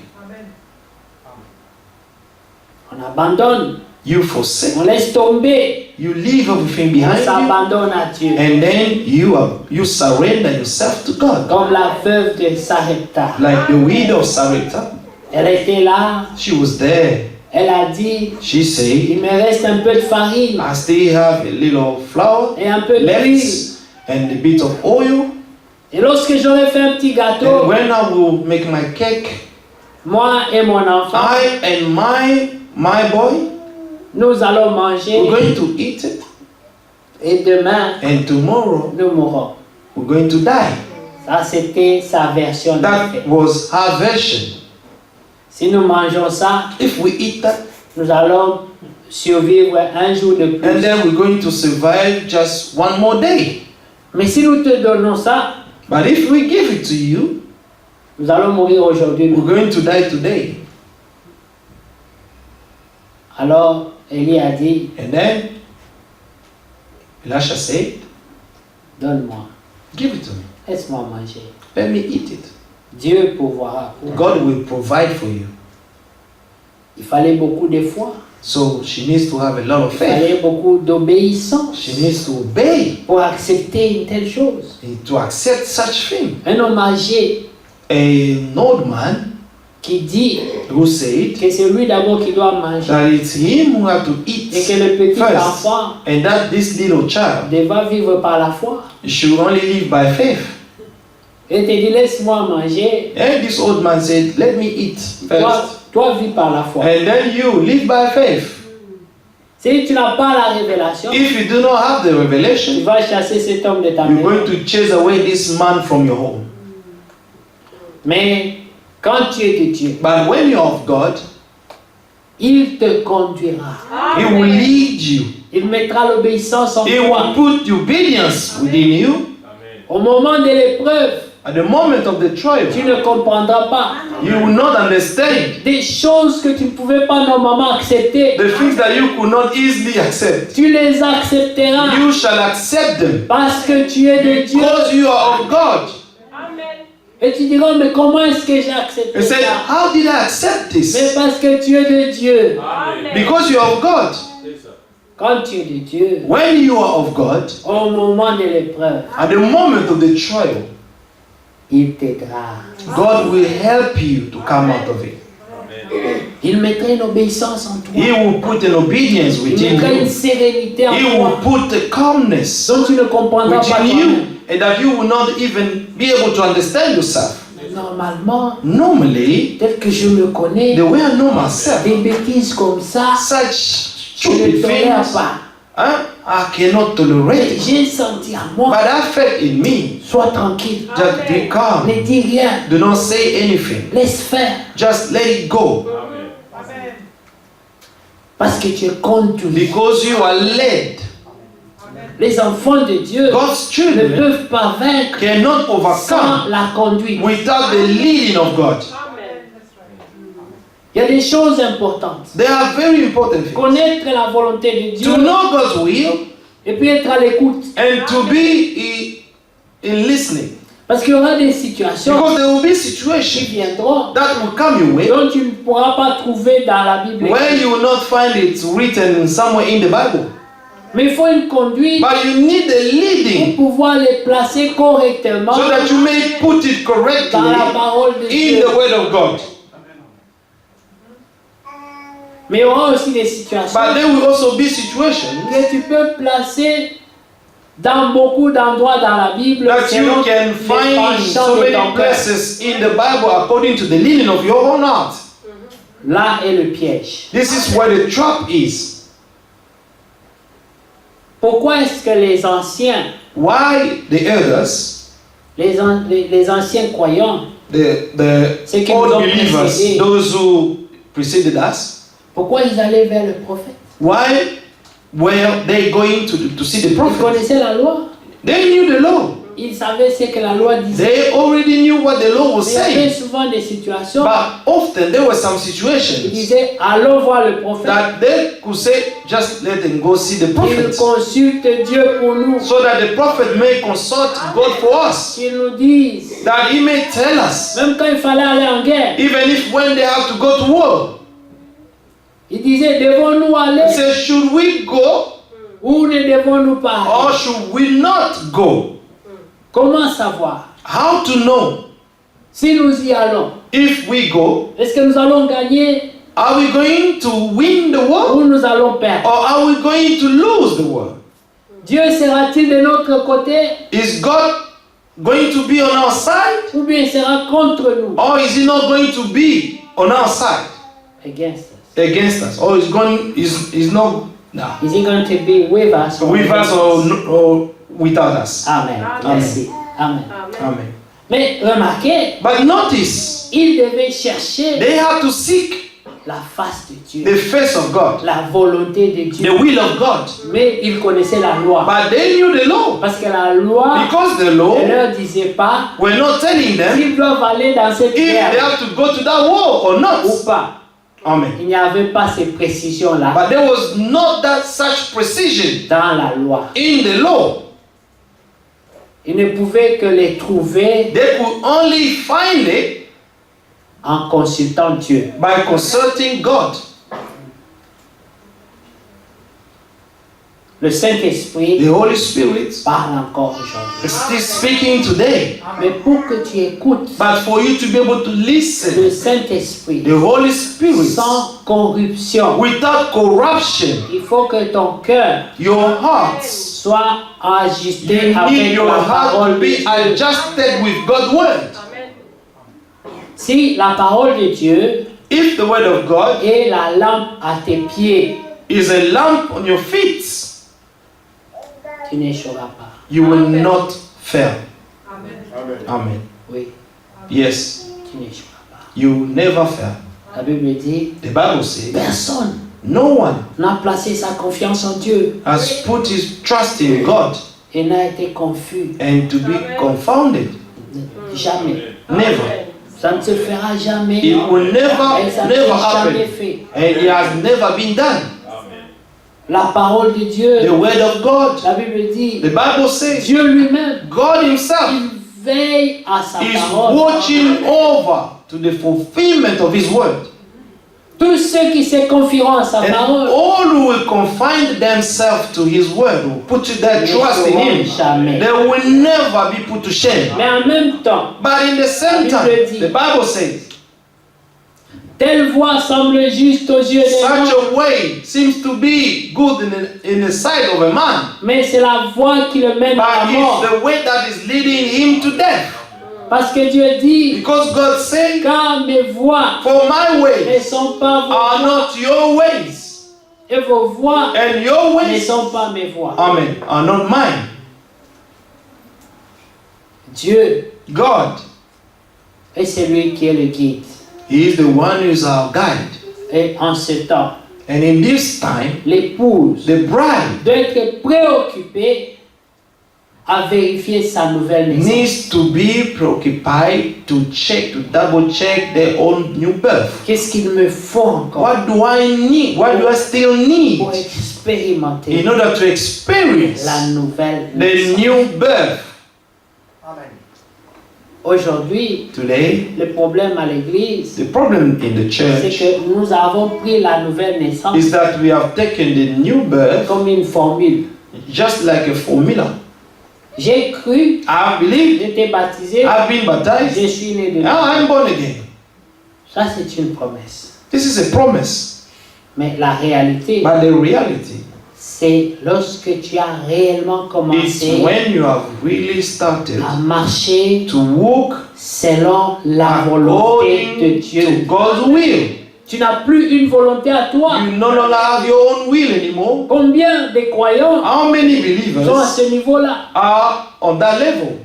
On abandonne, You forsake. on laisse tomber, You leave everything on behind you, s'abandonne à Dieu. and then you surrender yourself to God. Comme la veuve de Sarepta. Like the widow of Sarepta, Elle était là, she was there. elle a dit, She said, il me reste un peu de farine I still have a little flour et un peu d'huile. left and a bit of oil. Et lorsque j'aurai fait un petit And gâteau, when I will make my cake, moi et mon enfant, I and my my boy, nous allons manger we're going to eat it, et demain, and tomorrow nous mourrons. we're going to die. Ça, c'était sa version des That faits. was her version. Si nous mangeons ça, If we eat that, nous allons survivre un jour de plus. and then we're going to survive just one more day. Mais si nous te donnons ça, But if we give it to you, nous allons mourir aujourd'hui. we're going to die today. Alors, Élie a dit, And then Elisha said, donne-moi, give it to me. laisse-moi manger. Let me eat it. Dieu pourvoira. God will provide for you. Il fallait beaucoup de foi. So she needs to have a lot of Il faith. fallait beaucoup d'obéissance She needs to obey pour accepter une telle chose. and to accept such thing. Un homme âgé An old man qui dit who said que c'est lui d'abord qui doit manger that it's him who had to eat et que le petit first, enfant and that this little child devra vivre par la foi. should only live by faith. Et te dit laisse-moi manger, And this old man said, let me eat first, toi vis par la foi. and then you live by faith. Si tu n'as pas la révélation, If you do not have the tu revelation, vas chasser cet homme de ta you're maison. going to chase away this man from your home. Mais quand tu es de Dieu, But when you're of God, il te conduira. He will lead you. Il mettra l'obéissance en He toi. will put the obedience within you. Au moment de l'épreuve, At the moment of the trial, tu ne comprendras pas you will not understand des choses que tu ne pouvais pas normalement accepter. the things that you could not easily accept. Tu les accepteras You shall accept them parce que tu es de Dieu. because you are of God. Et tu diras, mais comment est-ce que j'ai accepté You say, ça? how did I accept Mais this? parce que tu es de Dieu. Because you are of God. Quand tu es de Dieu, When you are of God, au moment de l'épreuve, at the moment of the trial, il t'aidera. God will help you to come out of it. Il mettra une obéissance en toi. He will put an obedience Il within mettra une you. sérénité en He will toi. put a calmness Donc tu ne comprendras pas within toi-même. you, and that you will not even be able to understand yourself. Normalement, Normally, tel que je me connais, the way I know myself, des bêtises comme ça, such je ne stupid tolère things, pas. I cannot tolerate it. J'ai senti à moi, But I felt in me, sois tranquille, just be calm. ne dis rien, Do not say anything. laisse faire, Just let it go. parce que tu es conduit. Because you are led. Les enfants de Dieu God's ne children peuvent pas vaincre cannot sans overcome la conduite. without the leading of God. Il y a des choses importantes. They are very important things. Connaître la volonté de Dieu To know God's will et puis être à l'écoute. and to be in listening. Parce qu'il y aura des situations Because there will be qui situations viendront that will come your way dont tu ne pourras pas trouver dans la Bible. where you will not find it written somewhere in the Bible. Mais il faut une conduite But you need a pour leading pouvoir les placer correctement so that you may put it dans la correctly parole de in Dieu. the Word of God. Mais il y aura aussi des situations But there will also be situations que tu peux placer dans beaucoup d'endroits dans la Bible that selon you can les find penchants so de many ton cœur. places in the Bible according to the leading of your own heart. Là est le piège. This is where the trap is. Pourquoi est-ce que les anciens, Why the elders, les anciens croyants, Ceux the qui nous old ont believers, précédés. those who preceded us, pourquoi ils allaient vers le prophète? why were they going to see the Ils prophet? connaissaient la loi. They knew the law. Ils savaient ce que la loi disait. They already knew what the law was Il y avait saying. souvent des situations But often there were some ils situations disaient allons voir le prophète. that they could say, just let them go see the Qu'il prophet, consulte Dieu pour nous. so that the prophet may consult God for us, Qu'il nous dise. that he may tell us, Même quand il fallait aller en guerre, even if when they have to go to war, il disait devons-nous aller he says, should we go ou ne devons-nous pas or aller? should we not go? Comment savoir? How to know Si nous y allons, if we go, est-ce que nous allons gagner are we going to win the war ou nous allons perdre? or are we going to lose the war? Dieu sera-t-il de notre côté Is God going to be on our side ou bien il sera contre nous? or is he not going to be on our side? Against us. against us, or is not Is he going to be with us? with us or without us. Amen. Merci. Amen. Amen. Mais remarquez, But notice, il devait chercher they had to seek la face de Dieu, the face of God, la volonté de Dieu. the will of God. Mais il connaissait la loi. But they knew the law, Parce que la loi because the ne law leur disait pas were not telling them s'ils doivent aller dans cette if they guerre have to go to that war or not. ou pas. Amen. Il n'y avait pas ces précisions-là But there was not that such precision dans la loi. in the law. Ils ne pouvaient que les trouver They could only find it en consultant Dieu. by consulting God. Le Saint-Esprit The Holy Spirit parle encore aujourd'hui. is still speaking today. Mais pour que tu écoutes But for you to be able to le listen, Saint-Esprit the Holy Spirit, sans corruption, without corruption, il faut que ton cœur your heart, soit ajusté you need avec your la heart parole to de be Dieu. adjusted with God's word. Si la parole de Dieu If the word of God est la lampe à tes pieds, is a lamp on your feet, tu n'échoueras pas. you will not fail. Amen. Amen. Oui, Yes, tu n'échoueras pas. you will never fail. La Bible dit, The Bible says, personne no one n'a placé sa confiance en Dieu has put his trust in God et n'a été confus. and to be confounded. Jamais. Never. Ça ne se fera jamais. It will never, Et ça ne never s'est jamais happen. fait. And it has never been done. La parole de Dieu, The word of God, la Bible dit, the Bible says, Dieu lui-même, God himself il veille à sa is parole. watching over to the fulfillment of his word. Tous ceux qui se confieront à sa And parole all who will confine themselves to his word, who put their trust in him, jamais. they will never be put to shame. Mais en même temps, But in the same time, the Bible says, telle voie semble juste aux yeux des such hommes, a way seems to be good in the sight of a man, mais c'est la voie qui le mène à la but mort. it's the way that is leading him to death. Parce que Dieu dit, Because God said, car mes voies for my ne ways sont pas vos are voies, not your ways, et vos voies and your ne ways, sont pas mes voies. amen, are not mine. Dieu God, est celui qui est le guide. he is the one who is our guide. Et en ce temps, And in this time, l'épouse the bride doit être préoccupée à vérifier sa nouvelle naissance. needs to be preoccupied to check, to double check their own new birth. Qu'est-ce qu'il me faut encore What do I need? What do I still need pour expérimenter in order to experience la nouvelle the naissance? new birth? Amen. Aujourd'hui, Today, le problème à l'église, the problem in the c'est church que nous avons pris la nouvelle naissance is that we have taken the new birth comme une formule. just like a formula. J'ai cru, I believe, j'étais baptisé, I've been je baptized, suis né de now nouveau. I'm born again. Ça, c'est une promesse. This is a promise. Mais la réalité, But the reality c'est lorsque tu as réellement is commencé when you have really started à marcher to walk selon la volonté de according Dieu. to God's will. Tu n'as plus une volonté à toi. You no longer have your own will anymore. Combien de croyants How many sont à believers ce niveau-là? are on that level?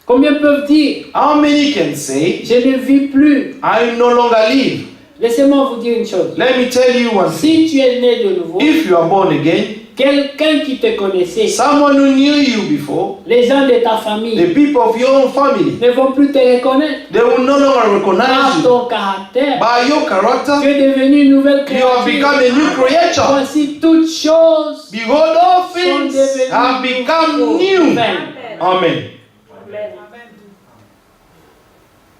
Combien peuvent dire, How many can say, je ne vis plus? I no longer live? Laissez-moi vous dire une chose. Let me tell you one thing. Si tu es né de nouveau, If you are born again, quelqu'un qui te connaissait, someone who knew you before, les gens de ta famille, the people of your own family, ne vont plus te reconnaître. they will no longer Par recognize you. ton caractère, By your tu character, es devenu une nouvelle you have become créature. a new creature. Voici toutes choses Behold, all sont things devenues have become new. nouvelles. Amen.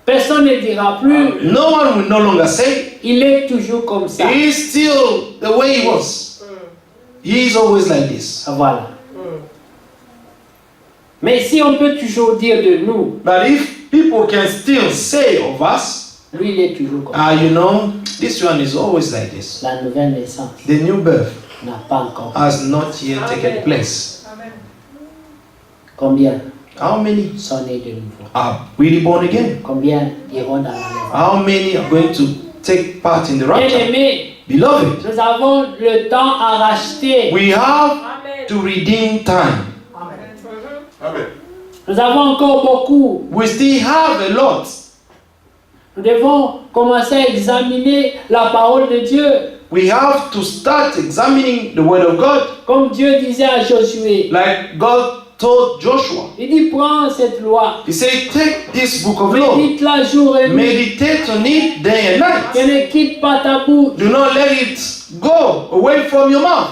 Personne ne dira plus, No one will no longer say, il est toujours comme ça. he is still the way he was. He is always like this. Voilà. Mais si on peut toujours dire de nous, But if people can still say of us, lui il est toujours comme ça. you know, this one is always like this. La nouvelle naissance The new birth n'a pas encore. has not yet taken place. Combien How many sont nés de nouveau? are really born again? Combien iront dans la maison? How many are going to take part in the rapture? Bien-aimés, Beloved, Nous avons le temps à racheter. we have to redeem time. Amen. Nous avons encore beaucoup. We still have a lot. Nous devons commencer à examiner la parole de Dieu. We have to start examining the word of God, Comme Dieu disait à Josué. like God told Joshua. Il dit, prends cette loi. He said, take this book of law, Médite-la jour et nuit. meditate on it day and night. Que ne quitte pas ta bouche. Do not let it go away from your mouth.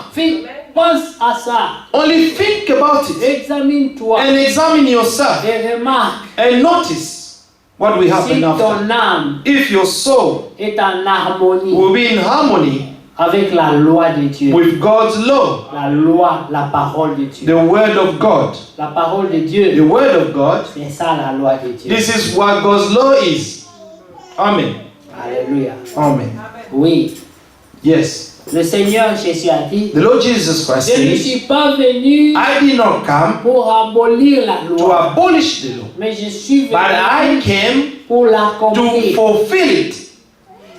Pense à ça. Only think about it Examine-toi. and examine yourself Et remarque and notice what will si happen after. ton âme If your soul est en harmonie will be in harmony avec la loi de Dieu. with God's law, La loi, la parole de Dieu. the word of God. La parole de The Dieu, word of God, c'est ça la loi de Dieu. this is what God's law is. Amen. Alléluia. Amen. Oui. Yes. Le Seigneur Jésus a dit, The Lord Jesus Christ je ne says, suis pas venu I did not come pour abolir la to loi, abolish the law, mais je suis but I venu came pour to l'accomplir. fulfill it.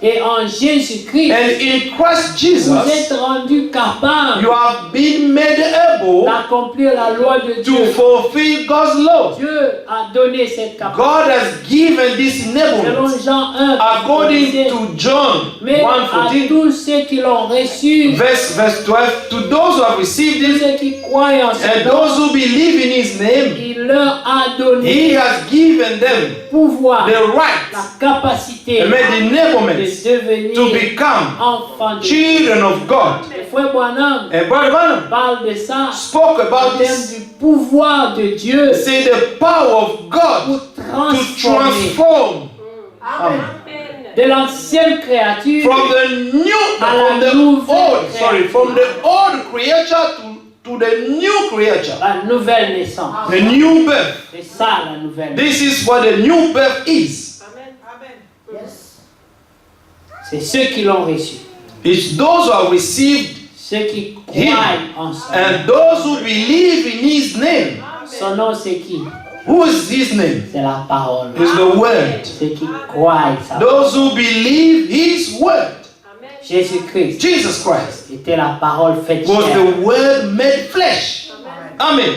Et en Jésus-Christ, And in Christ vous Jesus, êtes rendu capable you have been made able d'accomplir la loi de to Dieu. fulfill God's law. Dieu a donné cette capacité. God has given this Selon enablement Jean 1, according to John mais à 1:14, tous ceux qui l'ont reçu, verse 12, to those who have received tous it ceux qui croient en son and nom, those who believe in his name, il leur a donné he has given them pouvoir, the la right capacité and made the de enablement to devenir become enfants de Dieu. children of God. Le frère Branham And Brother Branham parle de ça spoke en about termes this. du pouvoir de Dieu Say the power of pour God to transformer transform de l'ancienne créature from the old creature to the new creature, la nouvelle naissance. the new birth. C'est ça la nouvelle naissance. This is what the new birth is. C'est ceux qui l'ont reçu, It's those who have received ceux qui croient en son nom. and those who believe in His name. Son nom c'est qui? Who is His name? C'est la parole. It's the Word. Ceux qui croient ça. Those who believe His Word. Jésus-Christ Jesus Christ était la parole faite was chair. the Word made flesh. Amen.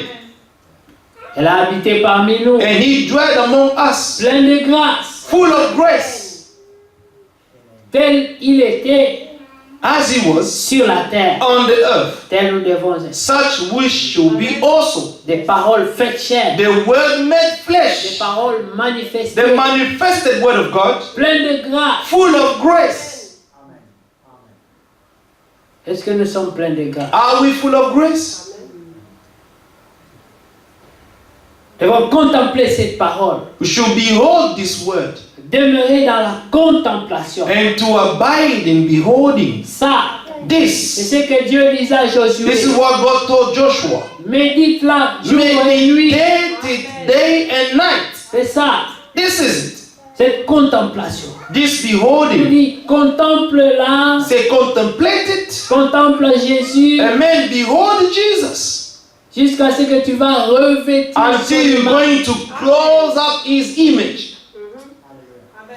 Elle a habité parmi nous, And He dwelt among us, plein de grâce, full of grace, tel il était as He was sur la terre, on the earth. tel nous devons être. Such we shall be also. Des paroles faites chair, The Word made des flesh, paroles manifestées, the manifested Word of God, plein de grâce. full of grace. Est-ce que nous sommes pleins de grâce? Are we full of grace? Nous devons contempler cette parole, We should behold this Word demeurer dans la contemplation. and to abide in beholding. Ça, c'est This, ce que Dieu disait à Josué. this is what God told Joshua. Médite-la jour et nuit. Meditate it day and night. C'est ça, This is it. cette contemplation. This Il beholding. dit, contemple-la, Say, contemplate it. contemple Jésus, Amen. Behold Jesus. jusqu'à ce que tu vas revêtir Until son you're image. going to close up His image.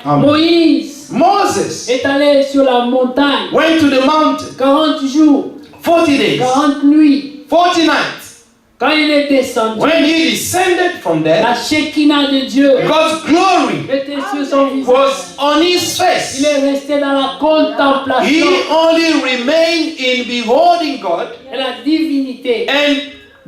Amen. Moïse Moses est allé sur la montagne, went to the mountain 40 jours, 40 days, 40 nuits. 40 nights. Quand il est descendu, When he descended from there, la Shekinah de Dieu God's glory était sur son visage. was on his Il face. est resté dans la He contemplation only remained in beholding God, et la divinité and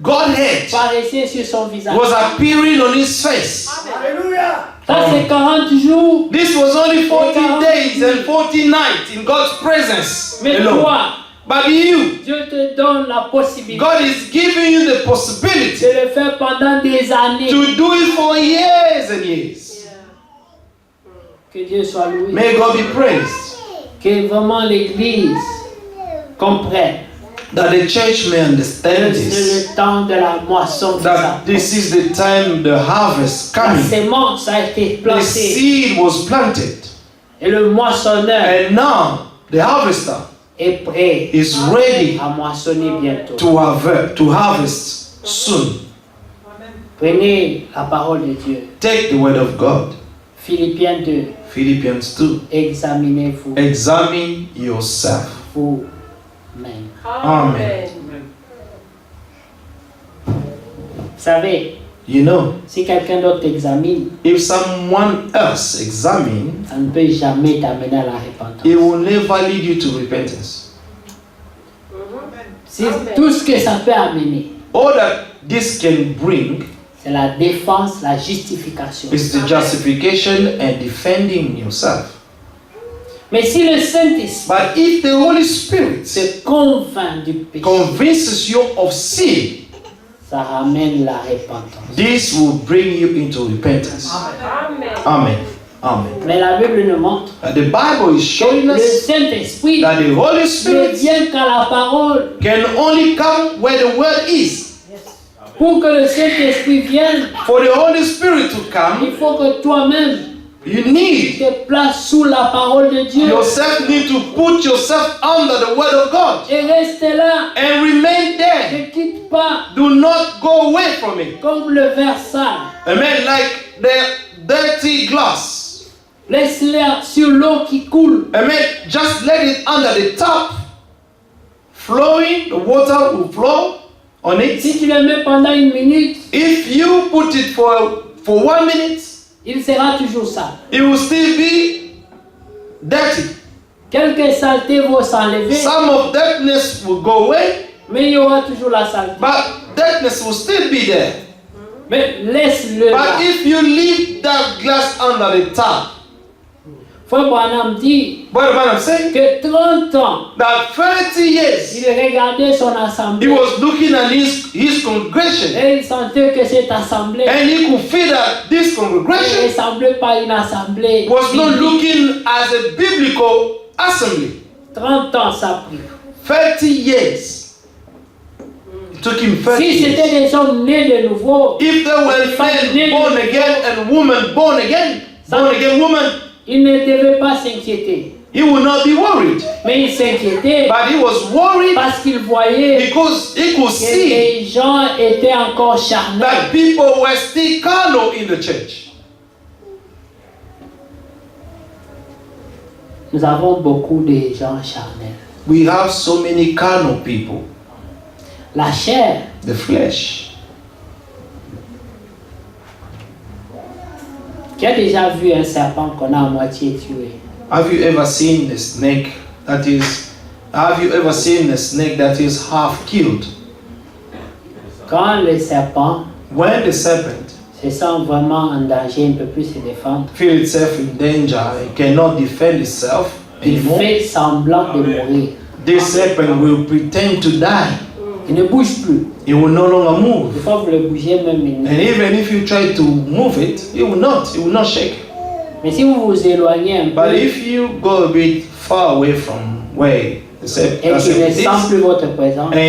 Godhead paraissait sur son visage. was appearing on his face. Alléluia. Ça, c'est 40 jours. This was only 40 days and 40 nights in God's presence Mais alone. toi, But you, Dieu te donne la possibilité God is giving you the possibility de le faire pendant des années. to do it for years and years. Que Dieu soit loué. May God be praised. Que vraiment l'Église comprenne That the church may que understand c'est this. le temps de la moisson qui That s'approche. this is the time the harvest La coming. sémence a été The plantée seed was planted, et le moissonneur and now the harvester est prêt is ready à moissonner bientôt. to harvest soon. Prenez la parole de Dieu. Take the word of God. Philippiens 2. Philippians 2. Examinez-vous. Examine yourself. vous-même. Amen. Vous savez, You know, si quelqu'un d'autre t'examine, if someone else examine, ça ne peut jamais t'amener à la repentance. it will never lead you to repentance. Si tout ce que ça peut amener, All that this can bring c'est la défense, la justification. is the justification and defending yourself. Mais si le Saint-Esprit But if the Holy Spirit te convainc du péché, convinces you of sin, ça ramène la repentance. this will bring you into repentance. Amen. Amen. Mais la Bible nous montre The Bible is showing que le us Saint-Esprit that the Holy ne Spirit vient qu'à la parole. can only come where the word is. Pour que le Saint-Esprit vienne, For the Holy Spirit to il come, faut que toi-même you need te places sous la parole de Dieu yourself need to put yourself under the word of God et reste là. and remain there. Ne quitte pas Do not go away from it. comme le verre sale. Amen. Like the dirty glass. Laisse-le sur l'eau qui coule. Amen. Just let it under the tap, flowing. The water will flow on it. Si tu le mets pendant 1 minute, If you put it for 1 minute, il sera toujours sale. it will still be dirty. Quelques saletés vont s'enlever, Some of darkness will go away, mais il y aura toujours la saleté. but darkness will still be there. Mais laisse-le là. But if you leave that glass under the tap, Frère Branham dit what am I saying? que 30 ans, That 30 years il regardait son he assemblée was looking at his congregation et il sentait que cette assemblée and he could feel that this ne congregation ressemblait pas à une assemblée. was not biblique. looking as a biblical assembly. 30 ans ça a pris. 30 years. It took him 30 Si years. c'était des hommes nés de nouveau, If there were men born again and women born again woman, ils ne devaient pas s'inquiéter. he would not be worried. Mais ils s'inquiétaient But he was worried parce qu'ils voyaient because he could que see les gens étaient encore charnels. that people were still carnal in the church. Nous avons beaucoup de gens charnels. We have so many carnal people. La chair, The flesh. qui a déjà vu un serpent qu'on a à moitié tué? Have you ever seen a snake that is half killed? Quand le serpent When the serpent se sent vraiment en danger, il ne peut plus se défendre. feels itself in danger, it cannot defend itself Il anymore. fait semblant de mourir. This serpent will pretend to die. Il ne bouge plus. It will no longer move. Des fois, vous le bougez même. il ne- And even if you try to move it, it will not shake. Mais si vous vous éloignez un But peu if you go a bit far away from where the et serpent qu'il ne sent is, plus votre présence, and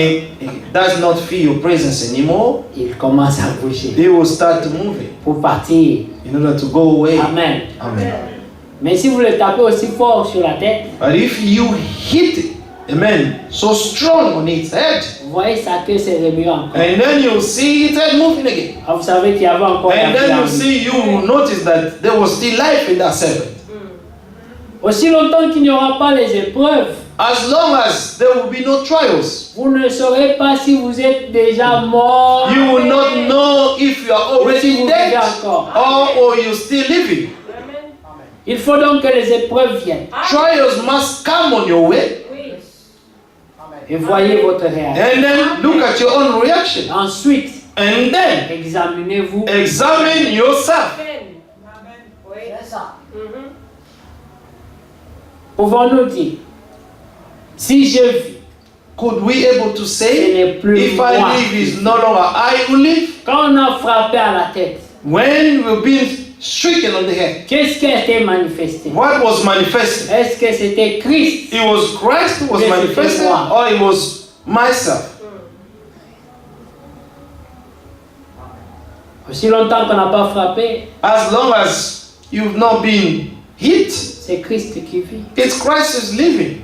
it does not feel your presence anymore, il commence à bouger they will start moving pour partir. in order to go away. Amen. Amen. Mais si vous le tapez aussi fort sur la tête, But if you hit it, amen, so strong on its head, vous voyez sa queue se remue encore. and then you'll see its head moving again. Ah, vous savez qu'il y avait encore la And vie then en you lui. see, you will notice that there was still life in that serpent. Aussi longtemps qu'il n'y aura pas les épreuves, As long as there will be no trials, vous ne saurez pas si vous êtes déjà mort you will not know if you are ou si already vous dead vivez encore. or you're still living. Il faut donc que les épreuves viennent Trials must come on your way, et voyez votre réaction. and then look at your own reaction, Ensuite, and then examinez-vous. examine yourself. Pouvons-nous dire, si je vis, Could we able to ce say, n'est plus if moi. I live, is no longer I who live? Quand on a frappé à la tête, When we've been stricken on the head, qu'est-ce qui a été manifesté? what was manifested? Est-ce que c'était Christ? It was Christ who was Yes, it manifested, was. or it was myself? Aussi longtemps qu'on n'a pas frappé, As long as you've not been hit, c'est Christ qui vit. it's Christ is living,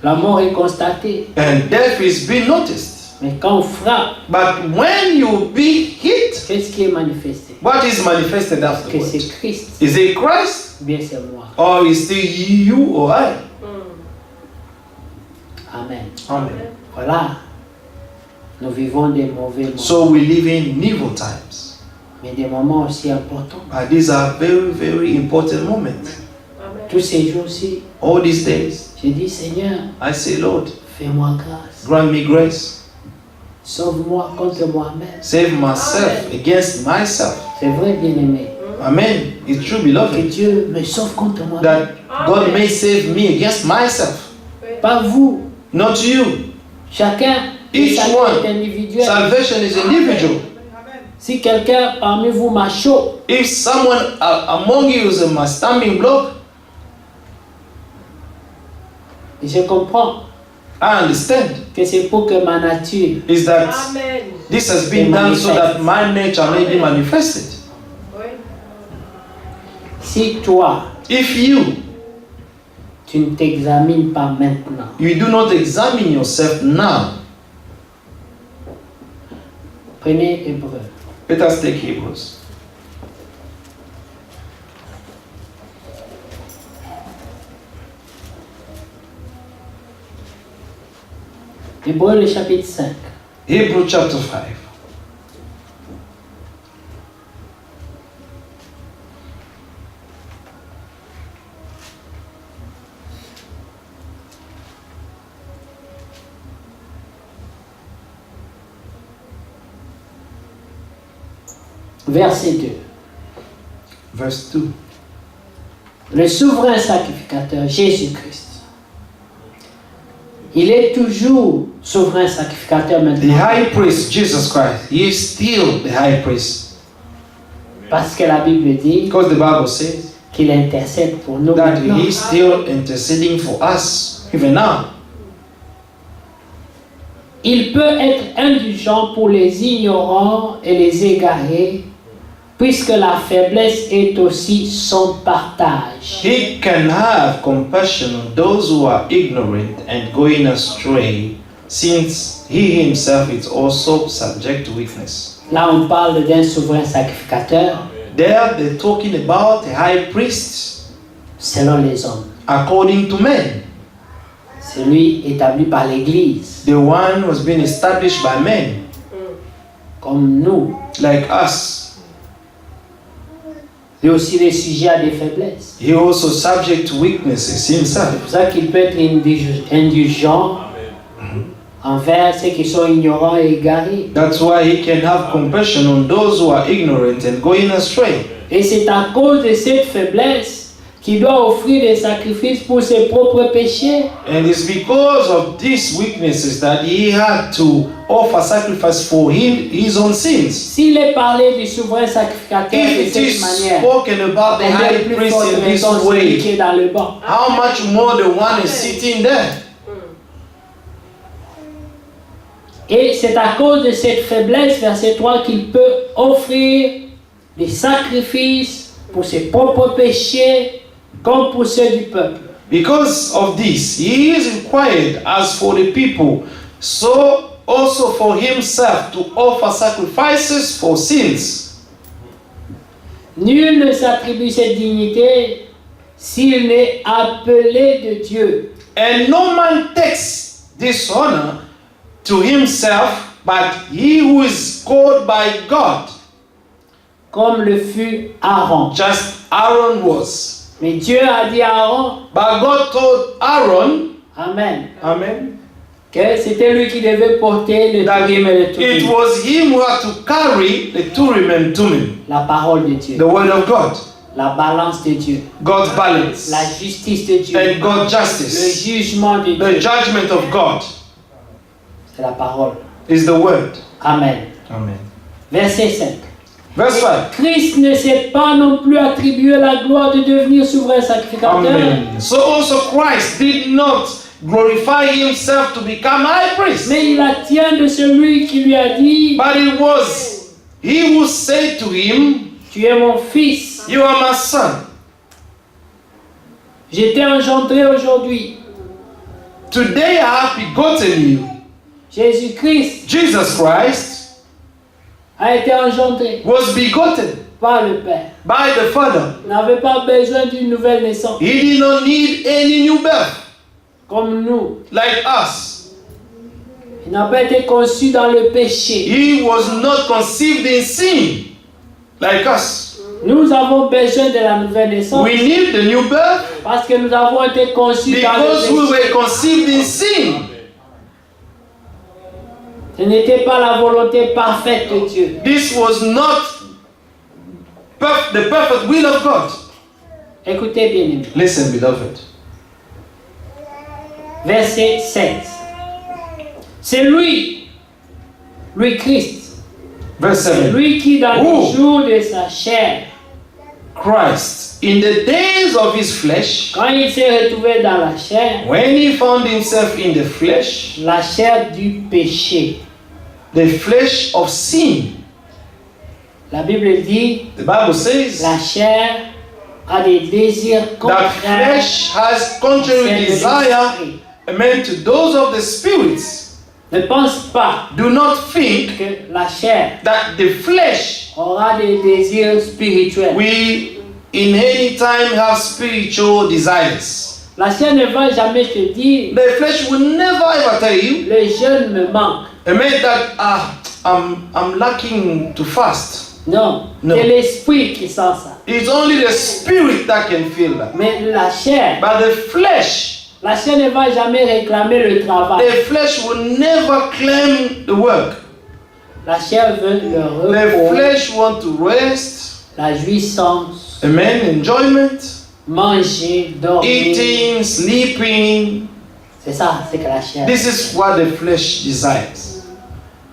La mort est constatée. and death is being noticed. Mais quand on frappe, But when you be hit, qu'est-ce qui est manifesté? what is manifested Que afterwards? c'est Christ, Is it Christ, ou bien c'est moi. or is still you or I? Amen. Amen. Voilà. Nous vivons des mauvais moments, So we live in evil times. mais des moments aussi importants. But these are very, very important moments. Tous ces jours-ci, All these days, j'ai dit, Seigneur, I say, Lord, fais-moi grâce. grant me grace. Sauve-moi contre moi-même. Save myself against myself. C'est vrai, bien-aimé. Amen. It's true, Que beloved. Dieu me sauve contre moi-même. That God may save me against myself. Pas vous. Not you. Chacun. Each Chacun one. est individuel. Salvation is individual. Si quelqu'un parmi vous m'a chaud, If someone among you is a stumbling block, je comprends I understand. que c'est pour que ma nature Is that this has been done so that my nature may be manifested. Si toi, If you tu ne t'examines pas maintenant, do not examine yourself now, prenez Hébreu. let us take Hebrews. Hébreu le chapitre 5. Hebrews chapter 5. Verset 2. Verse 2. Le souverain sacrificateur, Jésus-Christ. Il est toujours souverain sacrificateur The maintenant. high priest, Jesus Christ, he is still the high priest. Parce que la Bible dit Because the Bible says qu'il intercède pour nous that maintenant. he is still interceding for us, even now. Il peut être indulgent pour les ignorants et les égarés, puisque la faiblesse est aussi son partage. He can have compassion on those who are ignorant and going astray, since he himself is also subject to weakness. Là, on parle d'un souverain sacrificateur There they're talking about a high priest selon les hommes. according to men. Celui établi par l'Église, The one who has been established by men, comme nous. like us. Lui aussi, il est sujet à des faiblesses. He also subject to weaknesses himself. C'est pour ça qu'il peut être indulgent envers ceux qui sont ignorants et égarés. That's why he can have compassion on those who are ignorant and going astray. Et c'est à cause de cette faiblesse qu'il doit offrir des sacrifices pour ses propres péchés. And it's because of these weaknesses that he had to offer sacrifice for his own sins. S'il est parlé du souverain sacrificateur de If it cette is manière, spoken about the combien high plus priest forte in this raison celui qui way, est dans le banc. how much more the one is sitting there? Et c'est à cause de cette faiblesse, verset 3, qu'il peut offrir des sacrifices pour ses propres péchés comme pour ceux du peuple. Because of this, he is required, as for the people, so also for himself to offer sacrifices for sins. Nul ne s'attribue cette dignité s'il n'est appelé de Dieu. And no man takes this honor to himself, but he who is called by God, Comme le fut Aaron. just Aaron was. Mais Dieu a dit à Aaron, But God told Aaron, Amen, Amen, que c'était lui qui devait porter le that Turim et le it Thummim, was him who had to carry the Turim and Thummim, la parole de Dieu, the word of God, la balance de Dieu, God's balance, la justice de Dieu, and God's le justice. jugement de The Dieu. judgment of God C'est la parole. is the word. Amen. Amen. Verset 5. Verse 5. Christ ne s'est pas non plus attribué la gloire de devenir souverain sacrificateur, Amen. So also Christ did not glorify himself to become high priest, mais il la tient de celui qui lui a dit, but it was he who said to him, tu es mon fils, "You are my son. je t'ai engendré aujourd'hui. Today I have begotten you." Jésus-Christ Jesus Christ a été engendré was begotten par le Père. by the Father. Il n'avait pas besoin d'une nouvelle naissance. He did not need any new birth. comme nous. like us. Il n'a pas été conçu dans le péché. He was not conceived in sin, like us. Nous avons besoin de la nouvelle naissance We need the new birth parce que nous avons été conçus dans because we le péché. were conceived in sin. Ce n'était pas la volonté parfaite de Dieu. This was not the perfect will of God. Écoutez bien, aimés. Listen, beloved. Verset 7. C'est lui, Christ, Verse c'est 7. lui qui dans Oh. les jours de sa chair, Christ, in the days of his flesh, quand il s'est retrouvé dans la chair, when he found himself in the flesh, la chair du péché. the flesh of sin, La Bible dit, the Bible says la chair a des désirs that contraires flesh has à contrary celles de desire, l'esprit. amen, to those of the spirits. Ne pense pas Do not think que la chair that the flesh aura des désirs spirituels. we in any time have spiritual desires. La chair ne va jamais te dire, The flesh will never ever tell you, le jeûne me manque. amen, that I'm lacking to fast. Non, Non. c'est l'esprit qui sent ça. It's only the spirit that can feel that. Mais la chair But the ne va jamais réclamer le travail. flesh will never claim the work. La chair veut le The repos, flesh want to rest, la jouissance, amen, enjoyment, manger, dormir. eating, sleeping. C'est ça, c'est que la chair. This is what the flesh desires.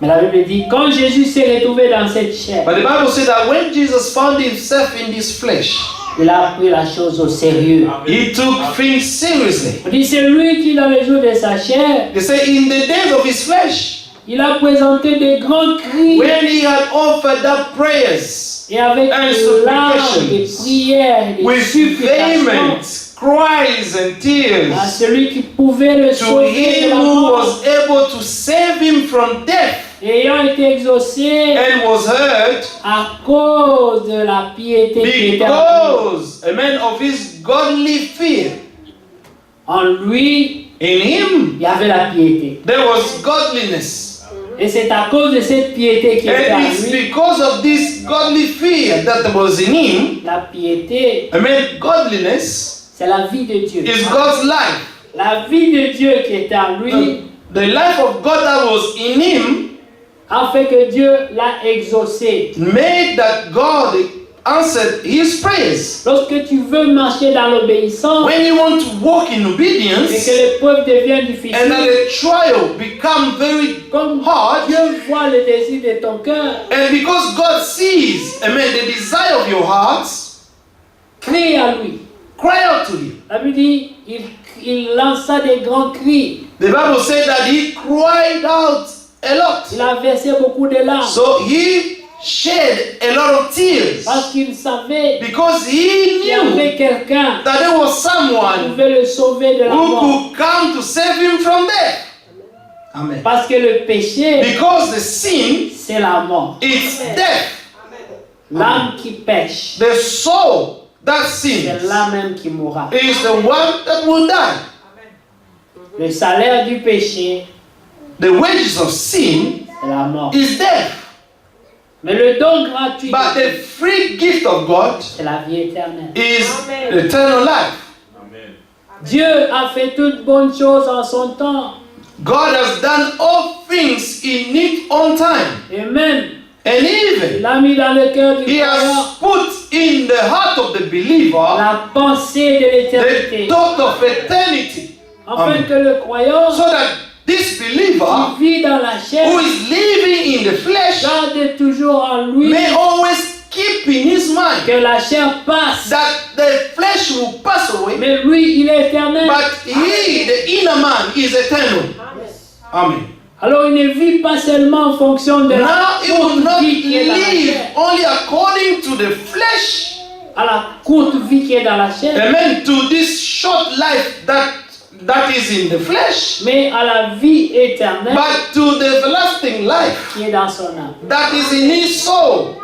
Mais la Bible dit, quand Jésus s'est retrouvé dans cette chair, But the Bible says that when Jesus found himself in this flesh, il a pris la chose au sérieux. he took things seriously. On dit, c'est lui qui, dans les jours de sa chair, They say in the days of his flesh, il a présenté des grands cris when he had offered up prayers et avec and des larmes, des supplications, prières, des with supplications vehement cries and à tears, celui qui pouvait le to sauver de him la who mort, was able to save him from death, ayant été exaucé and was heard à cause de la piété qui était en because, amen, of his godly fear. lui. En lui, In him, il y avait la piété. there was godliness. Et c'est à cause de cette piété qui était en And it's lui. because of this godly fear that was in him, La piété, amen, godliness c'est la vie de Dieu. is God's life. La vie de Dieu qui était en lui The life of God that was in him a fait que Dieu l'a exaucé. made that God answered his prayers. Lorsque tu veux marcher dans l'obéissance When you want to walk in et obedience que l'épreuve devient and that difficile, the trial become very comme hard, Dieu voit le désir de ton cœur, and because God sees, amen, the desire of your hearts, crie à lui. cry out to him. La Bible dit, il lança des grands cris. The Bible said that he cried out a lot. Il a versé beaucoup de larmes So he shed a lot of tears parce qu'il savait because he qu'il y knew avait quelqu'un that there was qui someone pouvait le sauver de la who mort. could come to save him from death. Amen. Parce que le péché, Because the sin, c'est la mort. it's death. L'âme qui pêche, The soul that c'est sins là même qui mourra. is the one that will die. Le salaire du péché, The wages of sin c'est la mort. is death. Mais le don gratuit, But the free gift of God c'est la vie éternelle. is eternal life. Dieu a fait toutes bonnes choses en son temps. God has done all things in its own time. Et même, And il even a mis dans le cœur du He croyant has put in the heart of the believer la pensée de l'éternité. the thought of eternity. Afin Amen. que le croyant So that this believer qui vit dans la chair who is living in the flesh garde toujours en lui may always keep in his mind que la chair passe. that the flesh will pass away, Mais lui, il est éternel. but he, the inner man, is eternal. Amen. Alors il ne vit pas seulement en fonction de Now la he will courte not vie qui est dans la live chair, only according to the flesh, à la courte vie qui est dans la chair, amen, to this short life that is in the flesh, mais à la vie éternelle but to the everlasting life qui est dans son âme. that is in his soul.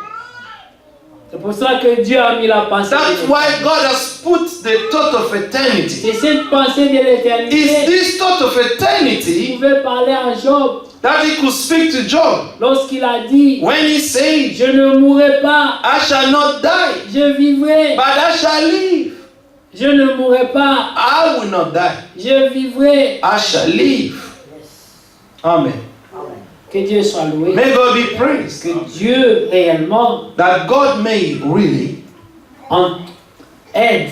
C'est pour ça que Dieu a mis la pensée. That's why God has put the thought of eternity. C'est cette pensée de It's l'éternité this thought of qui eternity pouvait parler à Job that he could speak to Job lorsqu'il a dit, when he said, je ne mourrai pas, I shall not die, je vivrai. but I shall live. Je ne mourrai pas, I will not die, je vivrai. I shall live. Amen. Que Dieu soit loué. May God be praised. Que Dieu réellement That God may really, en aide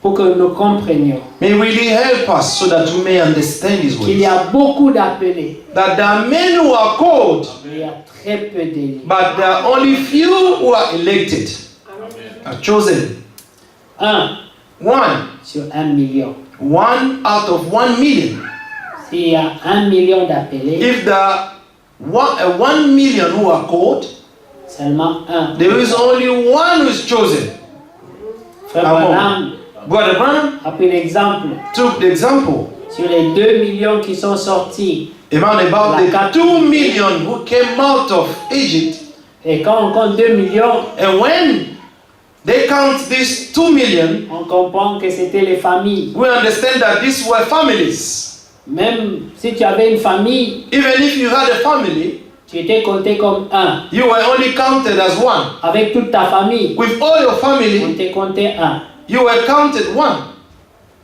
pour que nous comprenions may really help us so that we may understand His qu'il y ways. a beaucoup d'appelés, That there are many who are called, mais il y a très peu d'élus. but there are only few who are elected, are chosen. One Sur 1 million. out of 1 million. S'il y a 1 million d'appelés, If there are 1 million who are called, seulement un. there is only one who is chosen. Frère Ah bon? Branham Brother Branham a pris l'exemple took the example. sur les 2 millions qui sont sortis. About the 2 million who came out of Egypt. Et quand on compte 2 millions, And when they count these 2 million, on comprend que c'était les familles. we understand that these were families. Même si tu avais une famille, Even if you had a family, tu étais compté comme un. you were only counted as one. Avec toute ta famille, With all your on family, t'est compté un. you were counted one.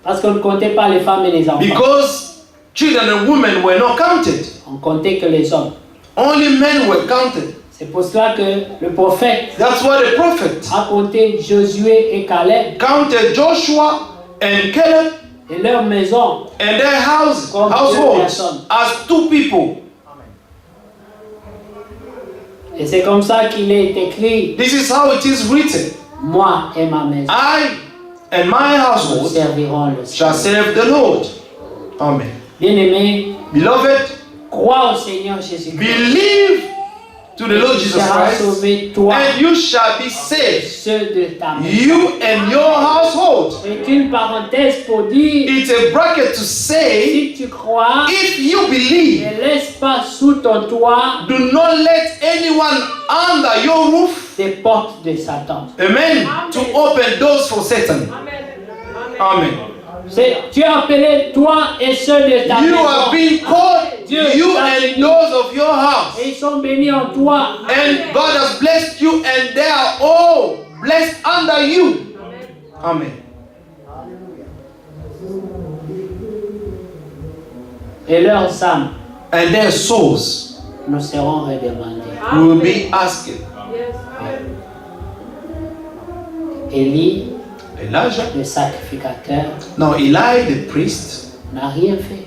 Parce qu'on ne comptait pas les femmes et les enfants. Because children and women were not counted. On comptait que les hommes. Only men were counted. C'est pour cela que le prophète That's why the prophet a compté Josué et Caleb counted Joshua and Caleb et leur maison. and their households as 2 people. Et c'est comme ça qu'il est écrit, This is how it is written. moi et ma maison, I and my nous household servirons le shall Seigneur. serve the Lord. Amen. Bien-aimé, Beloved, crois au Seigneur Jésus-Christ. believe to the Lord Tu Jesus seras Christ sauvé, toi, and you shall be saved. ceux de ta maison. You and your household. C'est une parenthèse pour dire, It's a bracket to say, si tu crois, if you believe, ne laisse pas sous ton toit do not let anyone under your roof, des portes de Satan. amen, to open doors for Satan. Amen. Tu es appelé toi et ceux de ta You maison. have been called, you and those of your house. Et ils sont bénis en toi. And God has blessed you and they are all blessed under you. Amen. Et leurs âmes And their souls nous seront redemandées. will be asked. Élie, Elijah, le sacrificateur, now Eli the priest, n'a rien fait.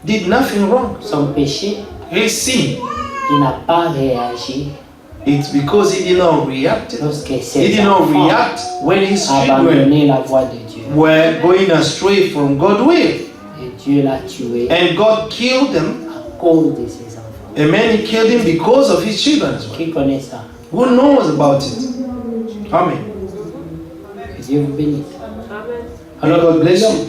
did nothing wrong. Son péché, He sinned. il n'a pas réagi It's because he did not react. lorsque He ses did not enfants react when his children abandonnaient la voie de Dieu. were going astray from God's will. Et Dieu l'a tué And God killed them. à cause de ses enfants. And man, he killed him because of his children as well. Qui connaît ça? Who knows about it? Amen. Que Dieu vous bénisse. And God bless you.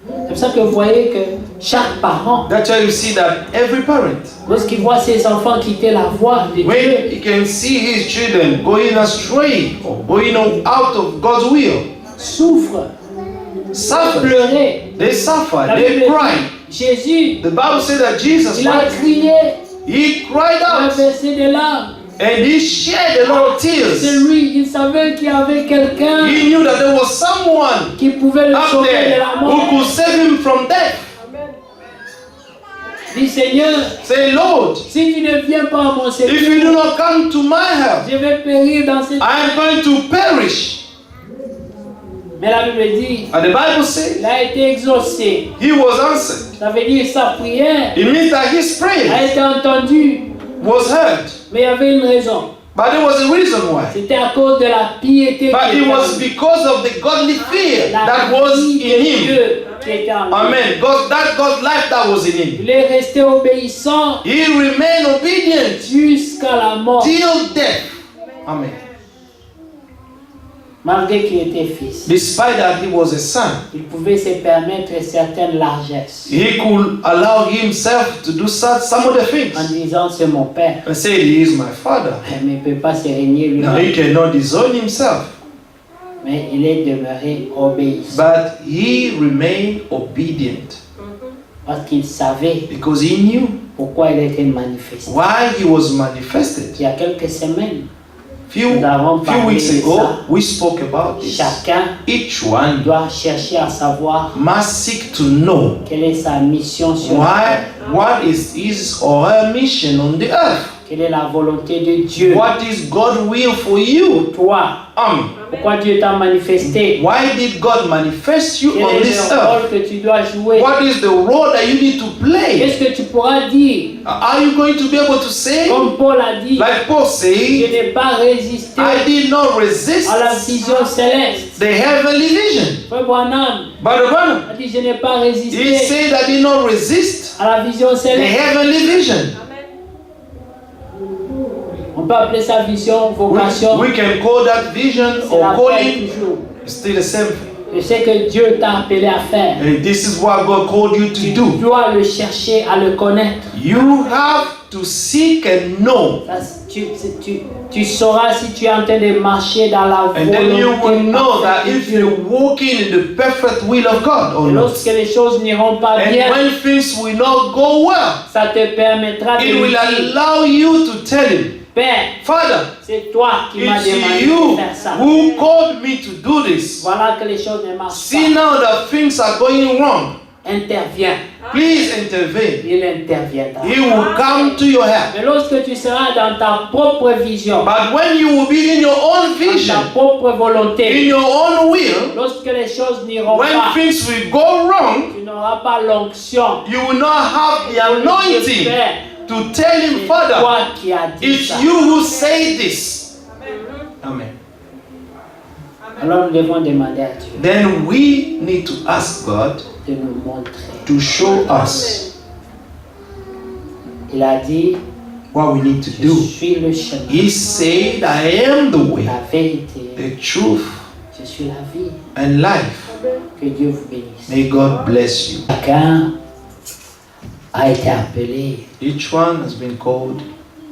C'est pour ça que vous voyez que chaque parent, That's why you see that every parent, lorsqu'il voit ses enfants quitter la voie de when Dieu, he can see his children going astray or going out of God's will, souffre, suffer. pleurer. They suffer, La they Bible cry. dit, Jésus, The Bible says that Jesus il a Christ, crié, he cried il a out versé des larmes. and he shed a lot of tears. C'est lui, il savait qu'il y avait quelqu'un He knew that there was someone qui pouvait le up sauver de there la who mort. could save him from death. Dit Seigneur, Say, Lord, si tu ne viens pas à mon if you do secours, not come to my help, je vais périr dans cette... I am going to perish. Mais la Bible dit, And the Bible says il a été exaucé. he was answered. Ça veut dire sa prière It means that his a prayer été entendue. was heard. Mais il y avait une raison. But there was a reason why. C'était à cause de la piété But qui it était en was lui. because of the godly fear La that was vie in de him. Dieu qui était en lui. Amen. That God's life that was in him. Il est resté obéissant He remained obedient jusqu'à la mort. till death. Amen. Malgré qu'il était fils, despite that he was a son, il pouvait se permettre certaines largesses he could allow himself to do some of the things. en disant c'est mon père, And say, he is my father. mais il ne peut pas se régner Now lui-même. he cannot disown himself. Mais il est demeuré obéissant But he remained obedient parce qu'il savait because he knew pourquoi il était manifesté. why he was manifested. Il y a quelques semaines, Few nous avons parlé weeks de ago, ça. we spoke about this. Chacun Each one doit chercher à savoir must seek to know quelle est sa mission sur la terre, what is his or her mission on the earth. quelle est la volonté de Dieu What is God's will for you? pour toi. Pourquoi Dieu t'a manifesté? Why did God manifest you Quel on est this le earth? rôle que tu dois jouer? What is the role that you need to play? Qu'est-ce que tu pourras dire? Are you going to be able to say, Comme Paul a dit, like Paul je said, n'ai pas résisté I did not resist à la vision céleste. the heavenly vision? Frère Branham Brother Branham, a dit, je n'ai pas he résisté said I did not resist à la vision the céleste. heavenly vision. On peut appeler ça vision, vocation. We can call that vision C'est or la calling. même toujours. It's still the same thing. Je sais que Dieu t'a appelé à faire. And this is what God called you Tu to do. dois le chercher à le connaître. You have to seek and know. Ça, tu sauras si tu es en train de marcher dans la And then you will volonté know that parfaite de if Dieu. you're walking in the perfect will of God or Et not. lorsque les choses n'iront pas And bien, when things will not go well, ça te permettra de it lui will dire, allow you to tell him, Père, Father, c'est toi qui m'as it's demandé you de faire ça. who called me to do this. Voilà que les choses ne marchent See pas. now that things are going wrong. Interviens. Please intervene. Il interviendra. He will come to your help. Mais lorsque tu seras dans ta propre vision, But when you will be in your own dans ta vision, propre in volonté, your own will, lorsque les choses n'iront when pas, things will go wrong, tu n'auras pas l'onction. you will not have the anointing to tell him, C'est Father, toi qui as dit it's ça. you who say this. Amen. Alors nous devons demander à Dieu Then we need to ask God de nous montrer. to show us Il a dit, what we need to je do. suis le chemin, He said, I am the way, la vérité, the truth, je suis la vie. and life. Que Dieu vous bénisse. May God bless you. Chacun a été appelé Each one has been called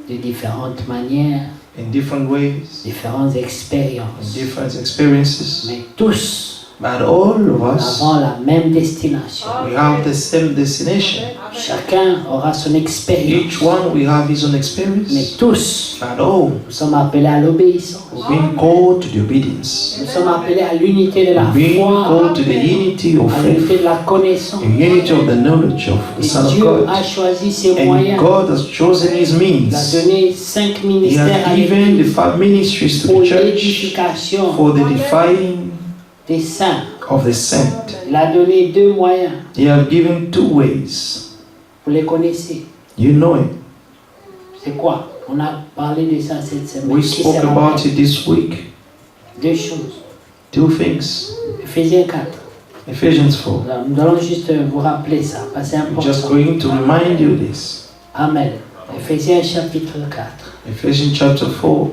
de différentes manières, in different ways, différentes in expériences. different experiences, Mais tous but all of us, avons la même destination. we have the same destination. Chacun aura son expérience. Each one will have his own Mais experience, tous, but all nous sommes appelés à l'obéissance. we've been called to the obedience. Nous sommes appelés à l'unité de la We've been foi, called to the unity of à l'unité faith, de la connaissance. the unity of the knowledge of the Et Son of Dieu God. a choisi ses And moyens. God has chosen his Il a means. donné 5 He ministères à has given the l'Église 5 ministries to pour the church l'édification for the defining des saints. of the saint. Il a donné 2 moyens. He has given 2 ways. Vous les connaissez. You know it. C'est quoi? On a parlé de ça cette semaine. We Qui spoke se about rappelle? it this week. 2 choses. 2 things. Ephésiens 4. Ephesians 4. Alors, nous allons juste vous rappeler ça, parce que c'est I'm just important. going to remind you this. Amen. Ephésiens chapitre 4. Ephesians chapter 4.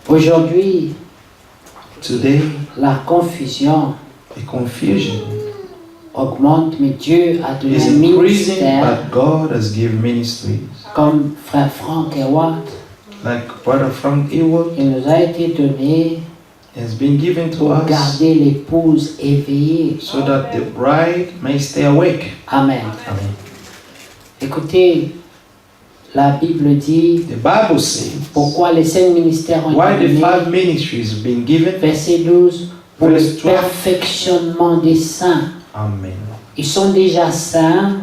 Aujourd'hui, Today, la confusion the confusion augmente, mais Dieu a donné is un increasing, ministère but God has given ministries. comme frère Frank Ewart. Like Brother Frank Ewald Il nous a été donné has been given to pour us garder l'épouse éveillée. so that the bride may stay awake. Amen. Amen. Écoutez, la Bible dit The Bible says, pourquoi les 5 ministères ont why été the donnés. 5 ministries have been given. Verset 12, pour le Verse 12. perfectionnement des saints. Amen. Ils sont déjà saints,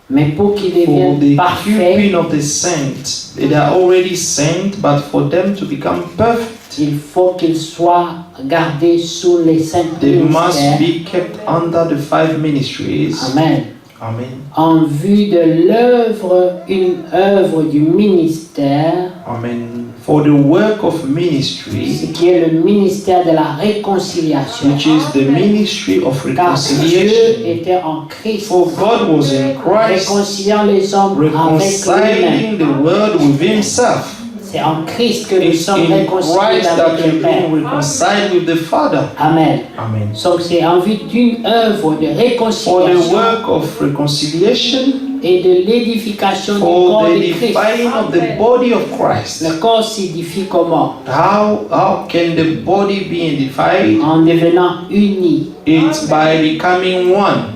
mais pour qu'ils For deviennent the parfaits, keeping of the saints, they are already saints, but for them to become perfect, il faut qu'ils soient gardés sous les 5 they must ministères. be kept under the 5 ministries. Amen. Amen. en vue de l'œuvre, une œuvre du ministère, Amen. For the work of ce ministry, qui est le ministère de la réconciliation. which is the ministry of Car Dieu reconciliation. était en Christ, For God was in Christ, réconciliant les hommes avec lui-même. reconciling the world with Himself. C'est en Christ que nous It's sommes in réconciliés Christ that avec le we've Père. been reconciled with the Father. Amen. Amen. Donc c'est en vue d'une œuvre de For the réconciliation work of reconciliation, et de l'édification du for corps the de Christ. edifying of the body of Christ. Le corps s'édifie comment? How can the body be edified? En devenant uni. It's by becoming one.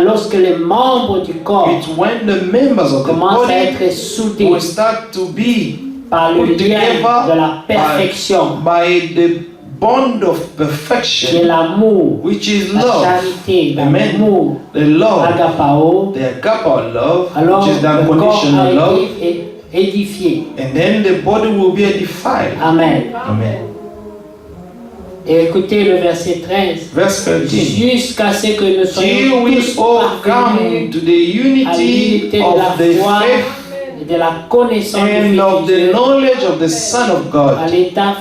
Lorsque les membres du corps It's when the members of the commencent à body être soudés will start to be par le put lien together de la perfection, by the bond of qui est perfection, l'amour, which is la love. charité, Amen. l'amour, The love, agapao. the agape love, Alors which is the le corps unconditional a love, été édifié. and then the body will be edified. Amen. Amen. Et écoutez le verset 13. Verse 13. Jusqu'à ce que nous Till soyons we tous all come parvenus to the à unity l'unité de of la the foi faith et de la connaissance du and Fils of de the Dieu, knowledge of the Son of à God, l'état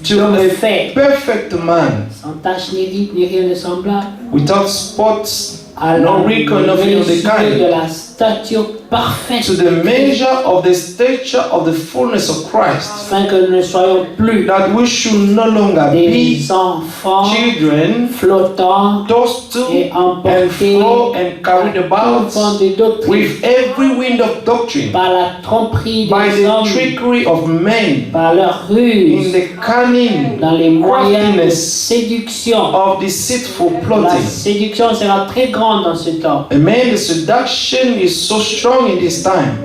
to d'homme a fait, perfect man, sans tache ni ride ni rien de semblable, without spots, à la no wrinkle, nothing of the mesure de kind, la stature parfaite, to the measure of the stature of the fullness of Christ, afin que nous ne soyons plus that we should no longer be des enfants children flottants tossed to et and emportés fro and carried tout about vent de doctrine with every wind of doctrine, par la tromperie by des the hommes, trickery of men, par leur in ruse, the cunning dans les moyens de craftiness séduction. of deceitful La plotting. séduction sera très grande dans ce temps. Amen. The seduction is so strong in this time.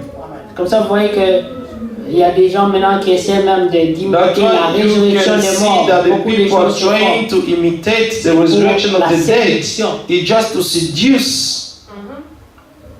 Comme ça, vous voyez que il y a des gens maintenant qui essaient même d'imiter That's la why you résurrection can des see morts. that the Beaucoup de people are choses se font. trying to imitate the resurrection of La the dead. séduction. It's just to seduce.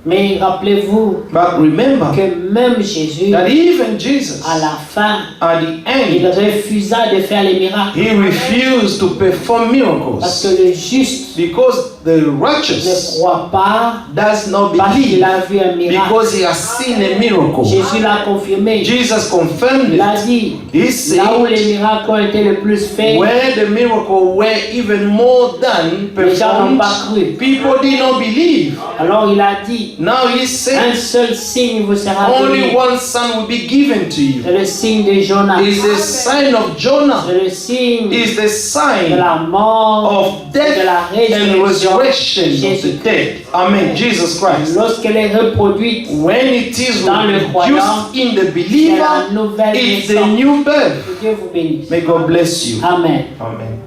Mais rappelez-vous But remember que même Jésus, that even Jesus, à la fin, at the il end, refusa de faire les miracles. he refused to perform Parce miracles que le juste because the ne righteous croit pas does not parce qu'il believe a vu un miracle. because he has seen a miracle. Jésus l'a confirmé. Jesus confirmed Il a it. dit, He là où les said, miracles ont été le plus faits, where the miracle were even more than les gens n'ont performed, pas cru. people did not believe. Alors il a dit, Now he said, un seul signe vous sera only donné. one son will be given to you. C'est le signe de Jonas. Is the sign of Jonah. C'est le signe Is the de sign la mort of et de death la and résurrection. resurrection of the Jésus. dead. Amen. Jesus Christ. Lorsqu'elle est reproduite, When it is Dans le croyant, reproduced in the c'est la believer, nouvelle it's the naissance. new birth. Que Dieu vous bénisse. May God bless you. Amen. Amen.